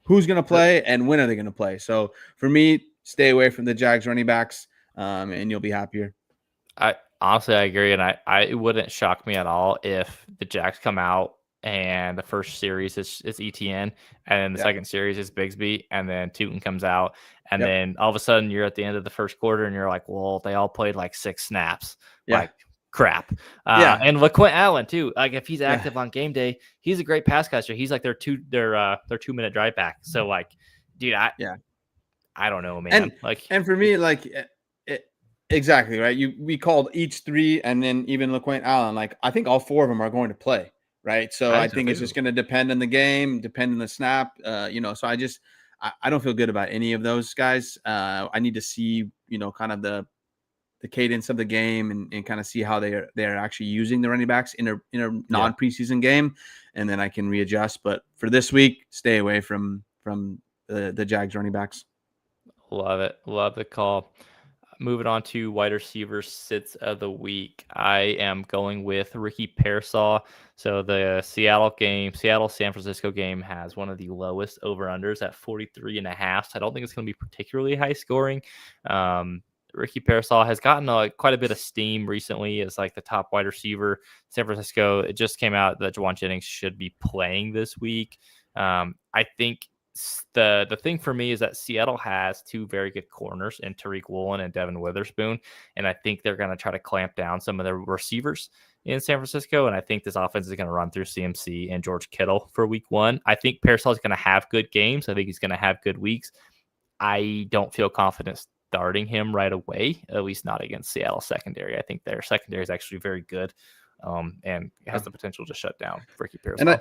who's going to play and when are they going to play? So for me, stay away from the Jags running backs, and you'll be happier. I agree, and it wouldn't shock me at all if the Jacks come out and the first series is ETN, and then the second series is Bigsby, and then Tootin comes out, and then all of a sudden you're at the end of the first quarter, and you're like, well, they all played like 6 snaps, like crap. And LaQuint Allen too. Like if he's active on game day, he's a great pass catcher. He's like their 2-minute drive back. So like, dude, I don't know, man. And for me, like. Exactly right. We called each 3, and then even LaQuint Allen. Like I think all 4 of them are going to play, right? So I think it's just going to depend on the game, depend on the snap. So I don't feel good about any of those guys. I need to see kind of the cadence of the game and kind of see how they're actually using the running backs in a non preseason game, and then I can readjust. But for this week, stay away from the Jags running backs. Love it. Love the call. Moving on to wide receiver sits of the week. I am going with Ricky Pearsall. So the Seattle-San Francisco game has one of the lowest over-unders at 43.5. So I don't think it's going to be particularly high scoring. Ricky Pearsall has gotten quite a bit of steam recently as like the top wide receiver. San Francisco, it just came out that Jauan Jennings should be playing this week. I think the thing for me is that Seattle has 2 very good corners in Tariq Woolen and Devin Witherspoon, and I think they're going to try to clamp down some of the receivers in San Francisco, and I think this offense is going to run through CMC and George Kittle for week 1. I think Pearsall is going to have good games. I think he's going to have good weeks. I don't feel confident starting him right away, at least not against Seattle secondary. I think their secondary is actually very good, and has the potential to shut down Ricky Pearsall.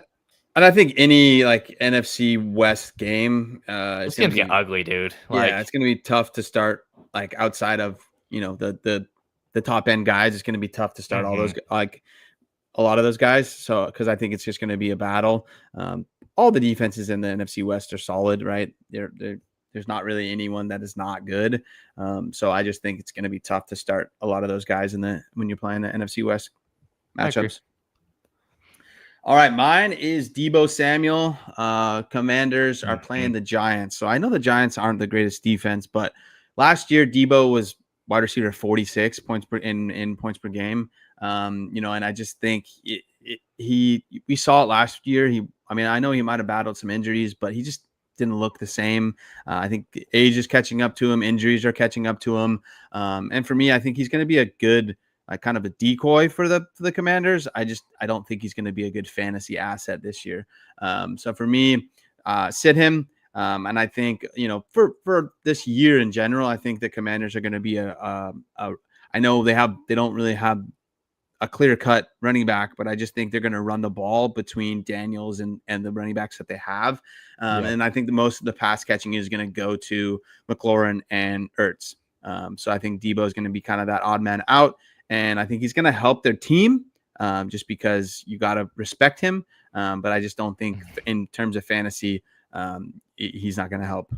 And I think any like NFC West game, it's gonna get ugly, dude. It's gonna be tough to start like outside of the top end guys. It's gonna be tough to start all those like a lot of those guys. So because I think it's just gonna be a battle. All the defenses in the NFC West are solid, right? There's not really anyone that is not good. So I just think it's gonna be tough to start a lot of those guys when you're playing the NFC West matchups. All right, mine is Deebo Samuel. Commanders are playing the Giants. So I know the Giants aren't the greatest defense, but last year Deebo was wide receiver 46 points in points per game. And I just think we saw it last year. I know he might have battled some injuries, but he just didn't look the same. I think age is catching up to him. Injuries are catching up to him. And for me, I think he's going to be a good kind of a decoy for the Commanders. I don't think he's going to be a good fantasy asset this year. So for me, sit him. And I think, for this year in general, I think the Commanders are going to be I know they don't really have a clear cut running back, but I just think they're going to run the ball between Daniels and the running backs that they have. And I think most of the pass catching is going to go to McLaurin and Ertz. So I think Deebo is going to be kind of that odd man out. And I think he's going to help their team just because you got to respect him. But I just don't think in terms of fantasy, he's not going to help.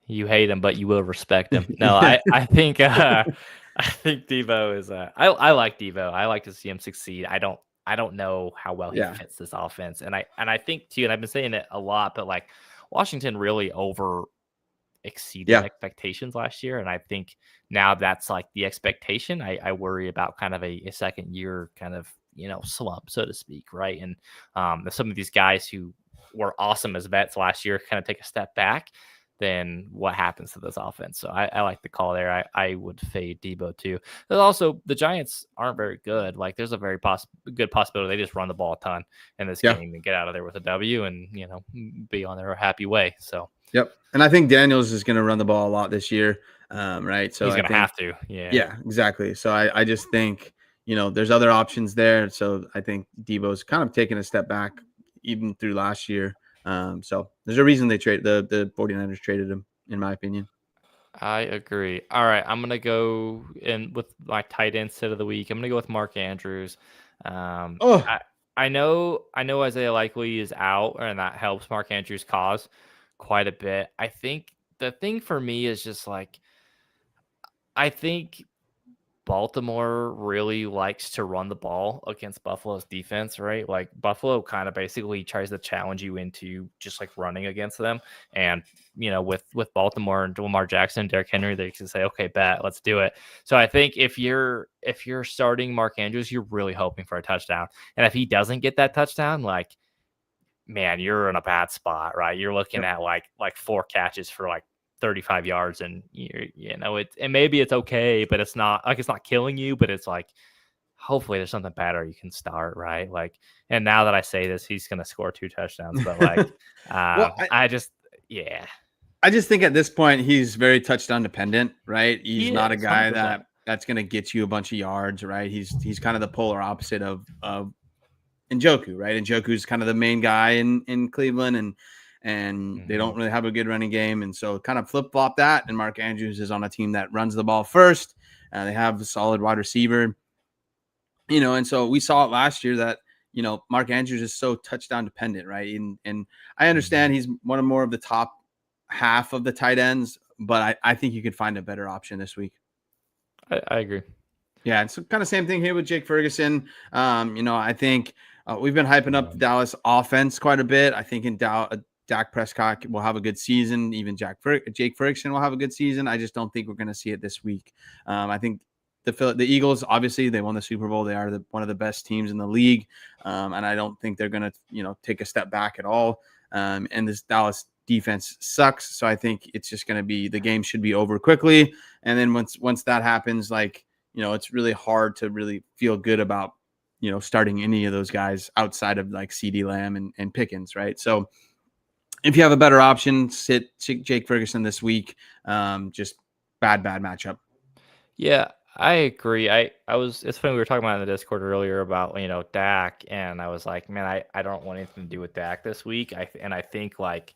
You hate him, but you will respect him. No, I think Deebo is. I like Deebo. I like to see him succeed. I don't know how well he fits this offense, and I think too. And I've been saying it a lot, but like Washington really exceeded expectations last year, and I think now that's like the expectation. I worry about kind of a second year kind of slump, so to speak, right? And some of these guys who were awesome as vets last year kind of take a step back. Then what happens to this offense? So I like the call there. I would fade Deebo too. But also the Giants aren't very good. Like there's a very good possibility they just run the ball a ton in this game and get out of there with a W and be on their happy way. So and I think Daniels is going to run the ball a lot this year, right? So he's going to have to. Yeah, exactly. So I just think there's other options there. So I think Deebo's kind of taking a step back even through last year. So there's a reason they the 49ers traded him, in my opinion. I agree. All right, I'm gonna go in with my tight end set of the week. I'm gonna go with Mark Andrews. I know Isaiah Likely is out, and that helps Mark Andrews' cause quite a bit. I think the thing for me is just like I think Baltimore really likes to run the ball against Buffalo's defense, right? Like Buffalo kind of basically tries to challenge you into just like running against them. And with Baltimore and Lamar Jackson, Derrick Henry, they can say, okay, bet, let's do it. So I think if you're starting Mark Andrews, you're really hoping for a touchdown. And if he doesn't get that touchdown, like, man, you're in a bad spot, right? You're looking at like 4 catches for like 35 yards, and and maybe it's okay, but it's not killing you, but it's like hopefully there's something better you can start, right? Like, and now that I say this, he's going to score 2 touchdowns, but like, Well, I just, yeah. I just think at this point he's very touchdown dependent, right? He's not a guy 100%. that's going to get you a bunch of yards, right? He's kind of the polar opposite of Njoku, right? Njoku's kind of the main guy in Cleveland, and they don't really have a good running game, and so kind of flip flop that. And Mark Andrews is on a team that runs the ball first. They have a solid wide receiver, and so we saw it last year that Mark Andrews is so touchdown dependent, right? And I understand he's more of the top half of the tight ends, but I think you could find a better option this week. I agree. Yeah, it's kind of same thing here with Jake Ferguson. I think we've been hyping up the Dallas offense quite a bit. I think Dak Prescott will have a good season. Even Jake Ferguson will have a good season. I just don't think we're going to see it this week. I think the Eagles, obviously, they won the Super Bowl. They are one of the best teams in the league, and I don't think they're going to take a step back at all. And this Dallas defense sucks, so I think it's just going to be, the game should be over quickly. And then once that happens, like, it's really hard to really feel good about starting any of those guys outside of like CeeDee Lamb and Pickens, right? So if you have a better option, sit Jake Ferguson this week. Just bad matchup. Yeah, I agree. It's funny, we were talking about in the Discord earlier about, Dak, and I was like, man, I don't want anything to do with Dak this week. I think like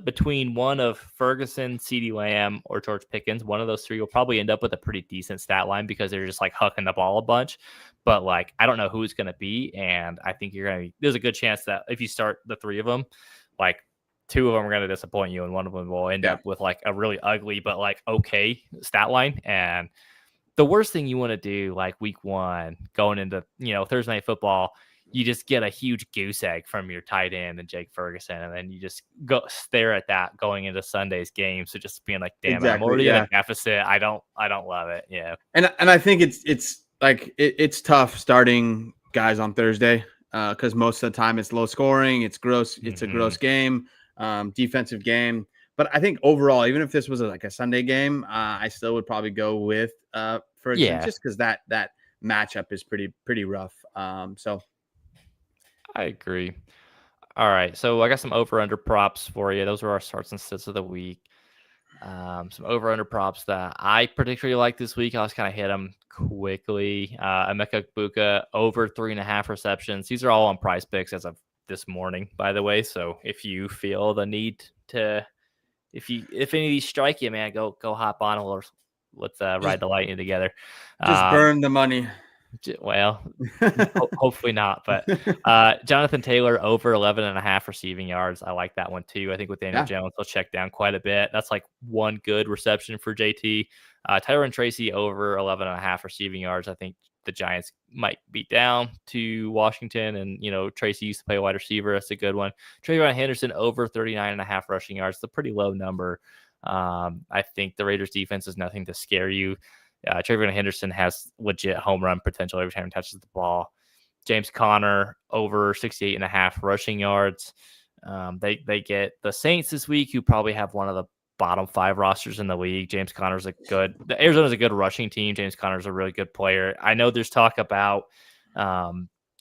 between one of Ferguson, CeeDee Lamb, or George Pickens, one of those three will probably end up with a pretty decent stat line because they're just like hucking the ball a bunch. But like, I don't know who it's going to be, and I think there's a good chance that if you start the 3 of them, like 2 of them are going to disappoint you, and one of them will end up with like a really ugly but like okay stat line. And the worst thing you want to do, like week 1 going into Thursday Night Football, you just get a huge goose egg from your tight end and Jake Ferguson, and then you just go stare at that going into Sunday's game. So just being like, damn, exactly, I'm already in a deficit. I don't love it. Yeah. And I think it's like it's tough starting guys on Thursday because most of the time it's low scoring, it's gross, it's a gross game, defensive game. But I think overall, even if this was like a Sunday game, I still would probably go with Ferguson, just because that matchup is pretty rough. So I agree. All right, so I got some over/under props for you. Those are our starts and sits of the week. Some over/under props that I particularly like this week. I'll just kind of hit them quickly. Emeka Egbuka over 3.5 receptions. These are all on Prize Picks as of this morning, by the way. So if you feel the need to, if any of these strike you, man, go hop on and let's ride the lightning together. Just burn the money. Well, hopefully not. But Jonathan Taylor over 11.5 receiving yards. I like that one too. I think with Daniel Jones, they'll check down quite a bit. That's like one good reception for JT. Tyron Tracy over 11.5 receiving yards. I think the Giants might be down to Washington, and Tracy used to play wide receiver. That's a good one. Trayvon Henderson over 39.5 rushing yards. It's a pretty low number. I think the Raiders defense is nothing to scare you. Trayvon Henderson has legit home run potential every time he touches the ball. James Conner over 68.5 rushing yards. They get the Saints this week, who probably have one of the bottom 5 rosters in the league. Arizona's a good rushing team. James Conner's a really good player. I know there's talk about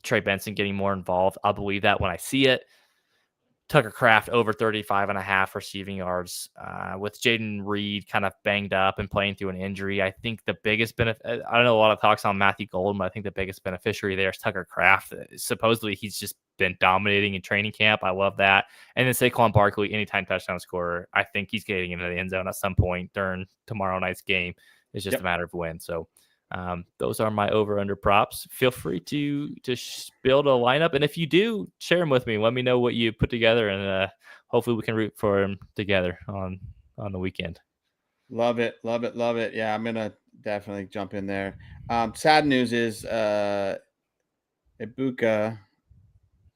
Trey Benson getting more involved. I'll believe that when I see it. Tucker Kraft over 35.5 receiving yards. With Jaden Reed kind of banged up and playing through an injury, I think the biggest benefit, I don't know a lot of talks on Matthew Golden, but I think the biggest beneficiary there is Tucker Kraft. Supposedly he's just been dominating in training camp. I love that. And then Saquon Barkley, anytime touchdown scorer. I think he's getting into the end zone at some point during tomorrow night's game. It's just a matter of when. So those are my over/under props. Feel free to build a lineup, and if you do, share them with me. Let me know what you put together, and hopefully we can root for them together on the weekend. Love it. Yeah, I'm gonna definitely jump in there. Sad news is Ibuka,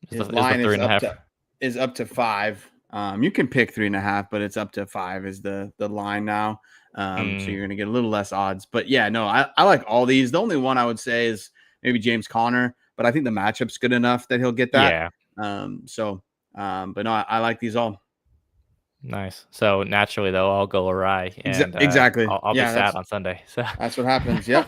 his Is the line three and a half? is up to 5. You can pick 3.5, but it's up to 5 is the line now. So you're gonna get a little less odds. But yeah, no, I like all these. The only one I would say is maybe James Conner, but I think the matchup's good enough that he'll get that. Yeah. But no, I like these all. Nice. So naturally, though, I'll go awry, and Exactly. I'll be sad on Sunday. So that's what happens. Yep.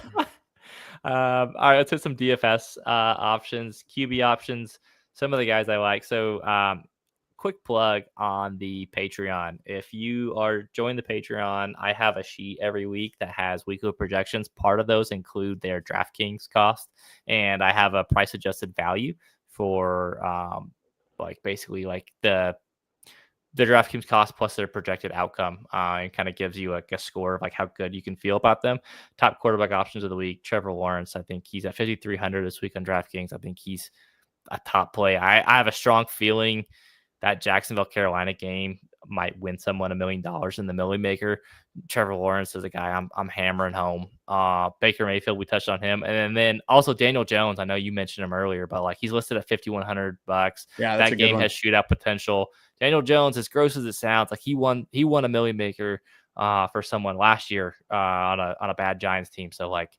all right, let's hit some DFS options, QB options. Some of the guys I like. So, quick plug on the Patreon. If you are joining the Patreon, I have a sheet every week that has weekly projections. Part of those include their DraftKings cost, and I have a price adjusted value for basically like the DraftKings cost plus their projected outcome, and kind of gives you like a score of like how good you can feel about them. Top quarterback options of the week: Trevor Lawrence. I think he's at 5,300 this week on DraftKings. I think he's a top play. I have a strong feeling that Jacksonville Carolina game might win someone $1 million in the Millie Maker. Trevor Lawrence is a guy I'm hammering home. Baker Mayfield, we touched on him, and then also Daniel Jones. I know you mentioned him earlier, but like he's listed at $5,100. Yeah, that game has shootout potential. Daniel Jones, as gross as it sounds, like he won a Millie Maker for someone last year on a bad Giants team. So like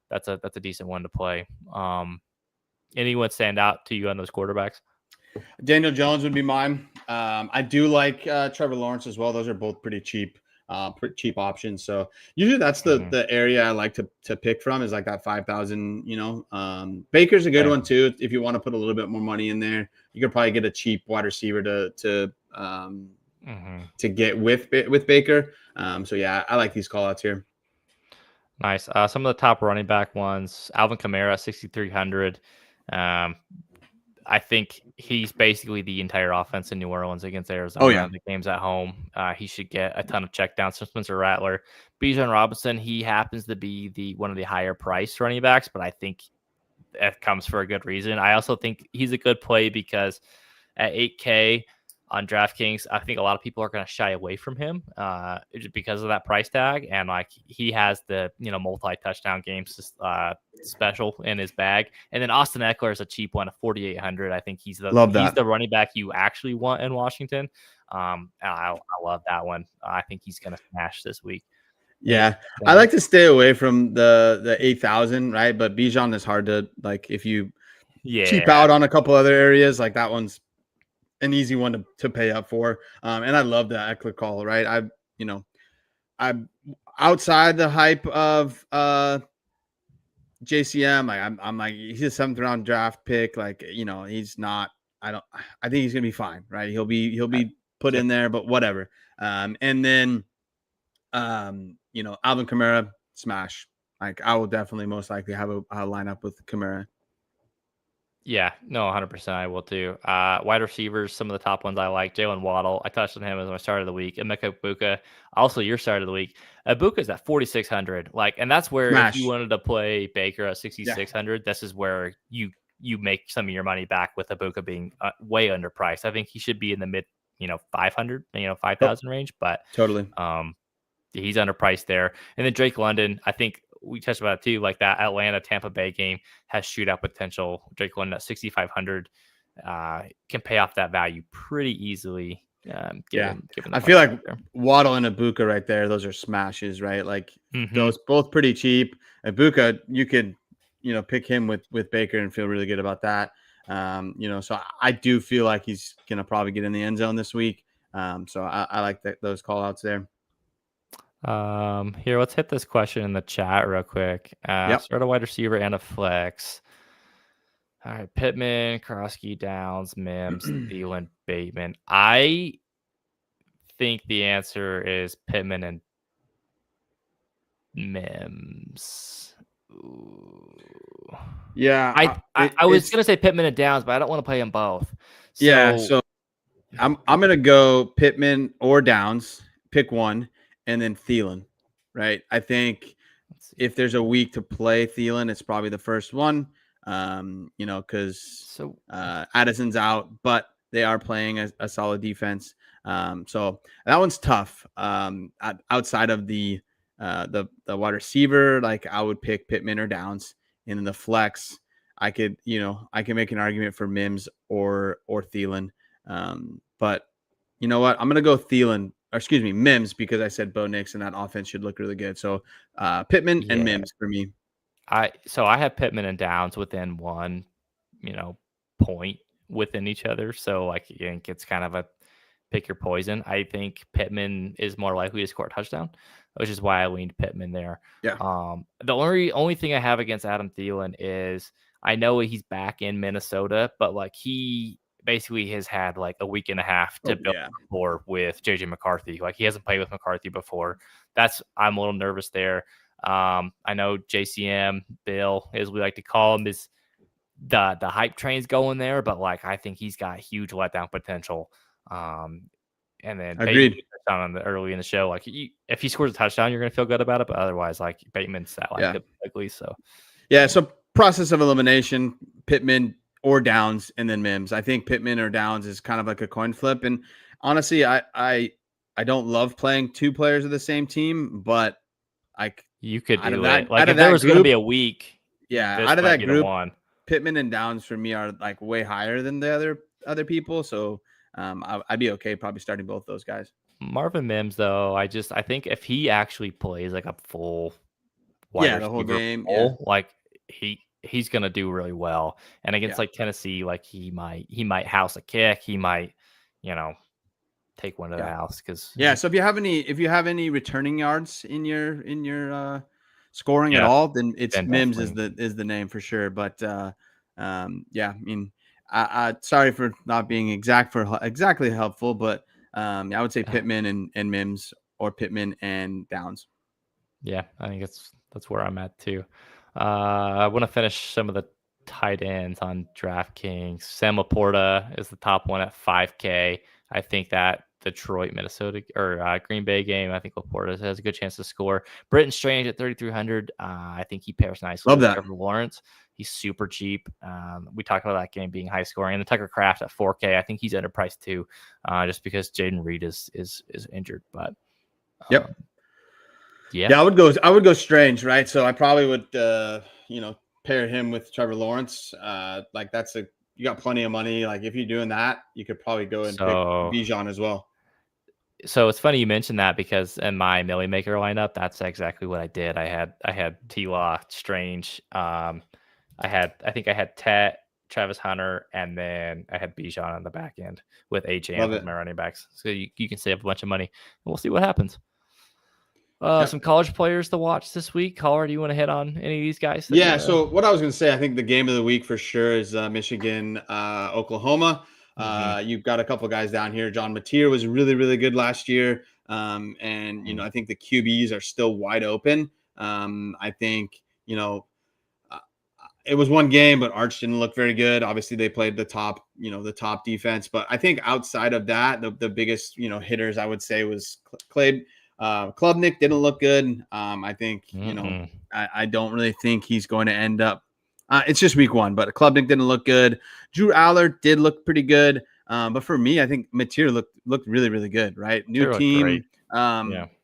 that's a decent one to play. Anyone stand out to you on those quarterbacks? Daniel Jones would be mine. I do like Trevor Lawrence as well. Those are both pretty cheap options. So usually that's the area I like to pick from is like that 5,000. Baker's a good one too. If you want to put a little bit more money in there, you could probably get a cheap wide receiver to get with Baker. So yeah, I like these call outs here. Nice. Some of the top running back ones: Alvin Kamara, 6,300. I think he's basically the entire offense in New Orleans against Arizona. Oh, yeah. The game's at home. He should get a ton of checkdowns from Spencer Rattler. Bijan Robinson, he happens to be one of the higher priced running backs, but I think that comes for a good reason. I also think he's a good play because at 8K on DraftKings, I think a lot of people are going to shy away from him because of that price tag. And like he has the multi-touchdown games special in his bag. And then Austin Eckler is a cheap one at 4,800. I think he's the running back you actually want in Washington. And I love that one. I think he's going to smash this week. Yeah, I like to stay away from the 8,000, right? But Bijan is hard to like if you cheap out on a couple other areas. Like that one's an easy one to pay up for. And I love that Eckler call, right? I'm outside the hype of JCM. I'm like he's a 7th round draft pick. Like he's not. I think he's gonna be fine, right? He'll be put in there, but whatever. And then Alvin Kamara, smash. Like I will definitely most likely have a lineup with Kamara. Yeah, no, 100%. I will too. Wide receivers, some of the top ones I like. Jalen Waddle, I touched on him as my start of the week. Emeka Egbuka, also your start of the week. Egbuka's at 4,600. And that's where if you wanted to play Baker at 6,600, this is where you make some of your money back with Egbuka being way underpriced. I think he should be in the mid, 500, 5,000 range, but totally. He's underpriced there. And then Drake London, I think we touched about it too. Like that Atlanta Tampa Bay game has shootout potential. Drake London at 6,500 can pay off that value pretty easily. Given I feel like Waddle and Egbuka right there, those are smashes, right? Like those both pretty cheap. Egbuka, you could, pick him with Baker and feel really good about that. So I do feel like he's gonna probably get in the end zone this week. So I like those call outs there. Here, let's hit this question in the chat real quick. Start a wide receiver and a flex. All right, Pittman, Karofsky, Downs, Mims, Thielen, Bateman. I think the answer is Pittman and Mims. Ooh. Yeah, I was gonna say Pittman and Downs, but I don't want to play them both. So I'm gonna go Pittman or Downs. Pick one. And then Thielen, right? I think if there's a week to play Thielen, it's probably the first one, because Addison's out, but they are playing a solid defense. So that one's tough outside of the the wide receiver, like I would pick Pittman or Downs, and in the flex, I can make an argument for Mims or Thielen. But you know what? I'm gonna go Mims, because I said Bo Nix and that offense should look really good. So Pittman and Yeah. Mims for me. I have Pittman and Downs within one, point within each other. So like I think it's kind of a pick your poison. I think Pittman is more likely to score a touchdown, which is why I leaned Pittman there. Yeah. The only thing I have against Adam Thielen is I know he's back in Minnesota, but like he basically has had like a week and a half to build rapport with JJ McCarthy. Like he hasn't played with McCarthy before. I'm a little nervous there. I know JCM Bill, as we like to call him, is the hype train's going there, but like I think he's got huge letdown potential. And then agreed on early in the show, like if he scores a touchdown, you're gonna feel good about it, but otherwise, like Bateman's that likely. So so process of elimination, Pittman or Downs, and then Mims. I think Pittman or Downs is kind of like a coin flip. And honestly, I don't love playing two players of the same team, but you could do that. Like if there was going to be a week, out of that group, Pittman and Downs for me are like way higher than the other people. So I'd be okay probably starting both those guys. Marvin Mims, though, I think if he actually plays like a full the whole game, like he's gonna do really well. And against like Tennessee, like he might house a kick, he might, take one to the house because So if you have any returning yards in your scoring at all, then it's Mims is the name for sure. But I mean, I sorry for not being exactly helpful, but I would say Pittman and Mims, or Pittman and Downs. Yeah, I think that's where I'm at too. I want to finish some of the tight ends on DraftKings. Sam Laporta is the top one at 5K. I think that Detroit, Minnesota, or Green Bay game, I think Laporta has a good chance to score. Britton Strange at 3,300. I think he pairs nicely with Trevor Lawrence. He's super cheap. We talked about that game being high scoring. And the Tucker Kraft at 4K, I think he's underpriced too, just because Jaden Reed is injured. But I would go Strange, right? So I probably would pair him with Trevor Lawrence. Like you got plenty of money. Like if you're doing that, you could probably go and pick Bijan as well. So it's funny you mentioned that, because in my Millie Maker lineup, that's exactly what I did. I had T-Law, Strange. I think I had Tet, Travis Hunter, and then I had Bijan on the back end with AJ as my running backs. So you can save a bunch of money, and we'll see what happens. Some college players to watch this week. Caller, do you want to hit on any of these guys? So what I was going to say, I think the game of the week for sure is Michigan, Oklahoma. You've got a couple guys down here. John Mateer was really, really good last year. And, I think the QBs are still wide open. I think, it was one game, but Arch didn't look very good. Obviously, they played the top defense. But I think outside of that, the biggest, hitters I would say was Klubnik didn't look good. I think, I don't really think he's going to end up. It's just week one, but Klubnik didn't look good. Drew Aller did look pretty good. But for me, I think Mateer looked really, really good, right? New team,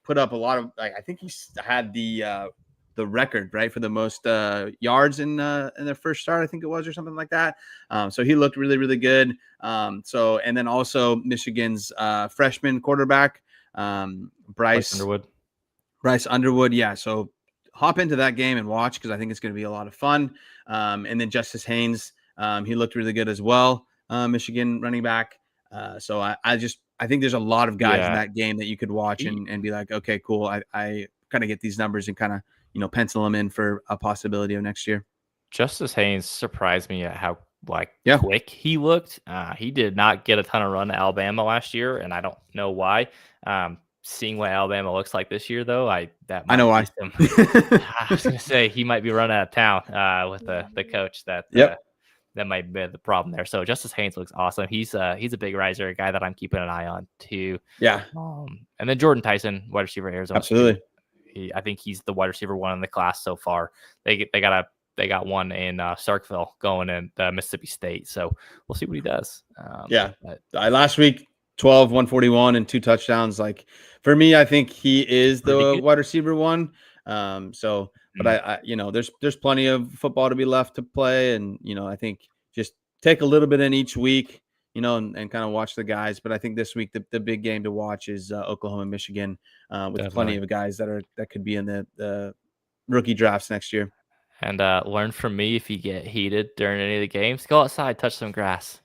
put up a lot of, I think he's had the record, right, for the most yards in their first start, I think it was, or something like that. So he looked really, really good. And then also Michigan's freshman quarterback, Bryce Underwood. Yeah. So hop into that game and watch, because I think it's going to be a lot of fun. And then Justice Haynes, he looked really good as well. Michigan running back. So I think there's a lot of guys in that game that you could watch and be like, okay, cool. I kind of get these numbers and kind of, pencil them in for a possibility of next year. Justice Haynes surprised me at how quick he looked. He did not get a ton of run to Alabama last year, and I don't know why. Seeing what Alabama looks like this year, though, I know why. I was going to say he might be run out of town with the coach. That might be the problem there. So Justice Haynes looks awesome. He's a big riser, a guy that I'm keeping an eye on too. Yeah. And then Jordan Tyson, wide receiver, Arizona. Absolutely. I think he's the wide receiver one in the class so far. They got one in Starkville going in Mississippi State. So we'll see what he does. Last week, 12, 141, and 2 touchdowns. Like for me, I think he is Pretty the good. wide receiver one. But there's plenty of football to be left to play, and I think just take a little bit in each week, and kind of watch the guys. But I think this week the big game to watch is Oklahoma, Michigan, with plenty of guys that could be in the rookie drafts next year. And learn from me, if you get heated during any of the games, go outside, touch some grass.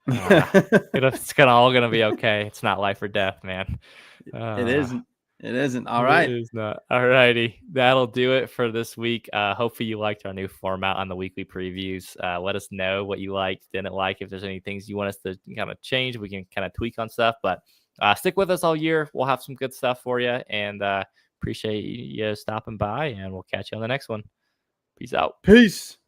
It's all gonna be okay. It's not life or death, man. It isn't. It isn't. All right. It is not. All righty. That'll do it for this week. Hopefully you liked our new format on the weekly previews. Let us know what you liked, didn't like. If there's any things you want us to kind of change, we can kind of tweak on stuff. But stick with us all year. We'll have some good stuff for you. And appreciate you stopping by. And we'll catch you on the next one. Peace out. Peace.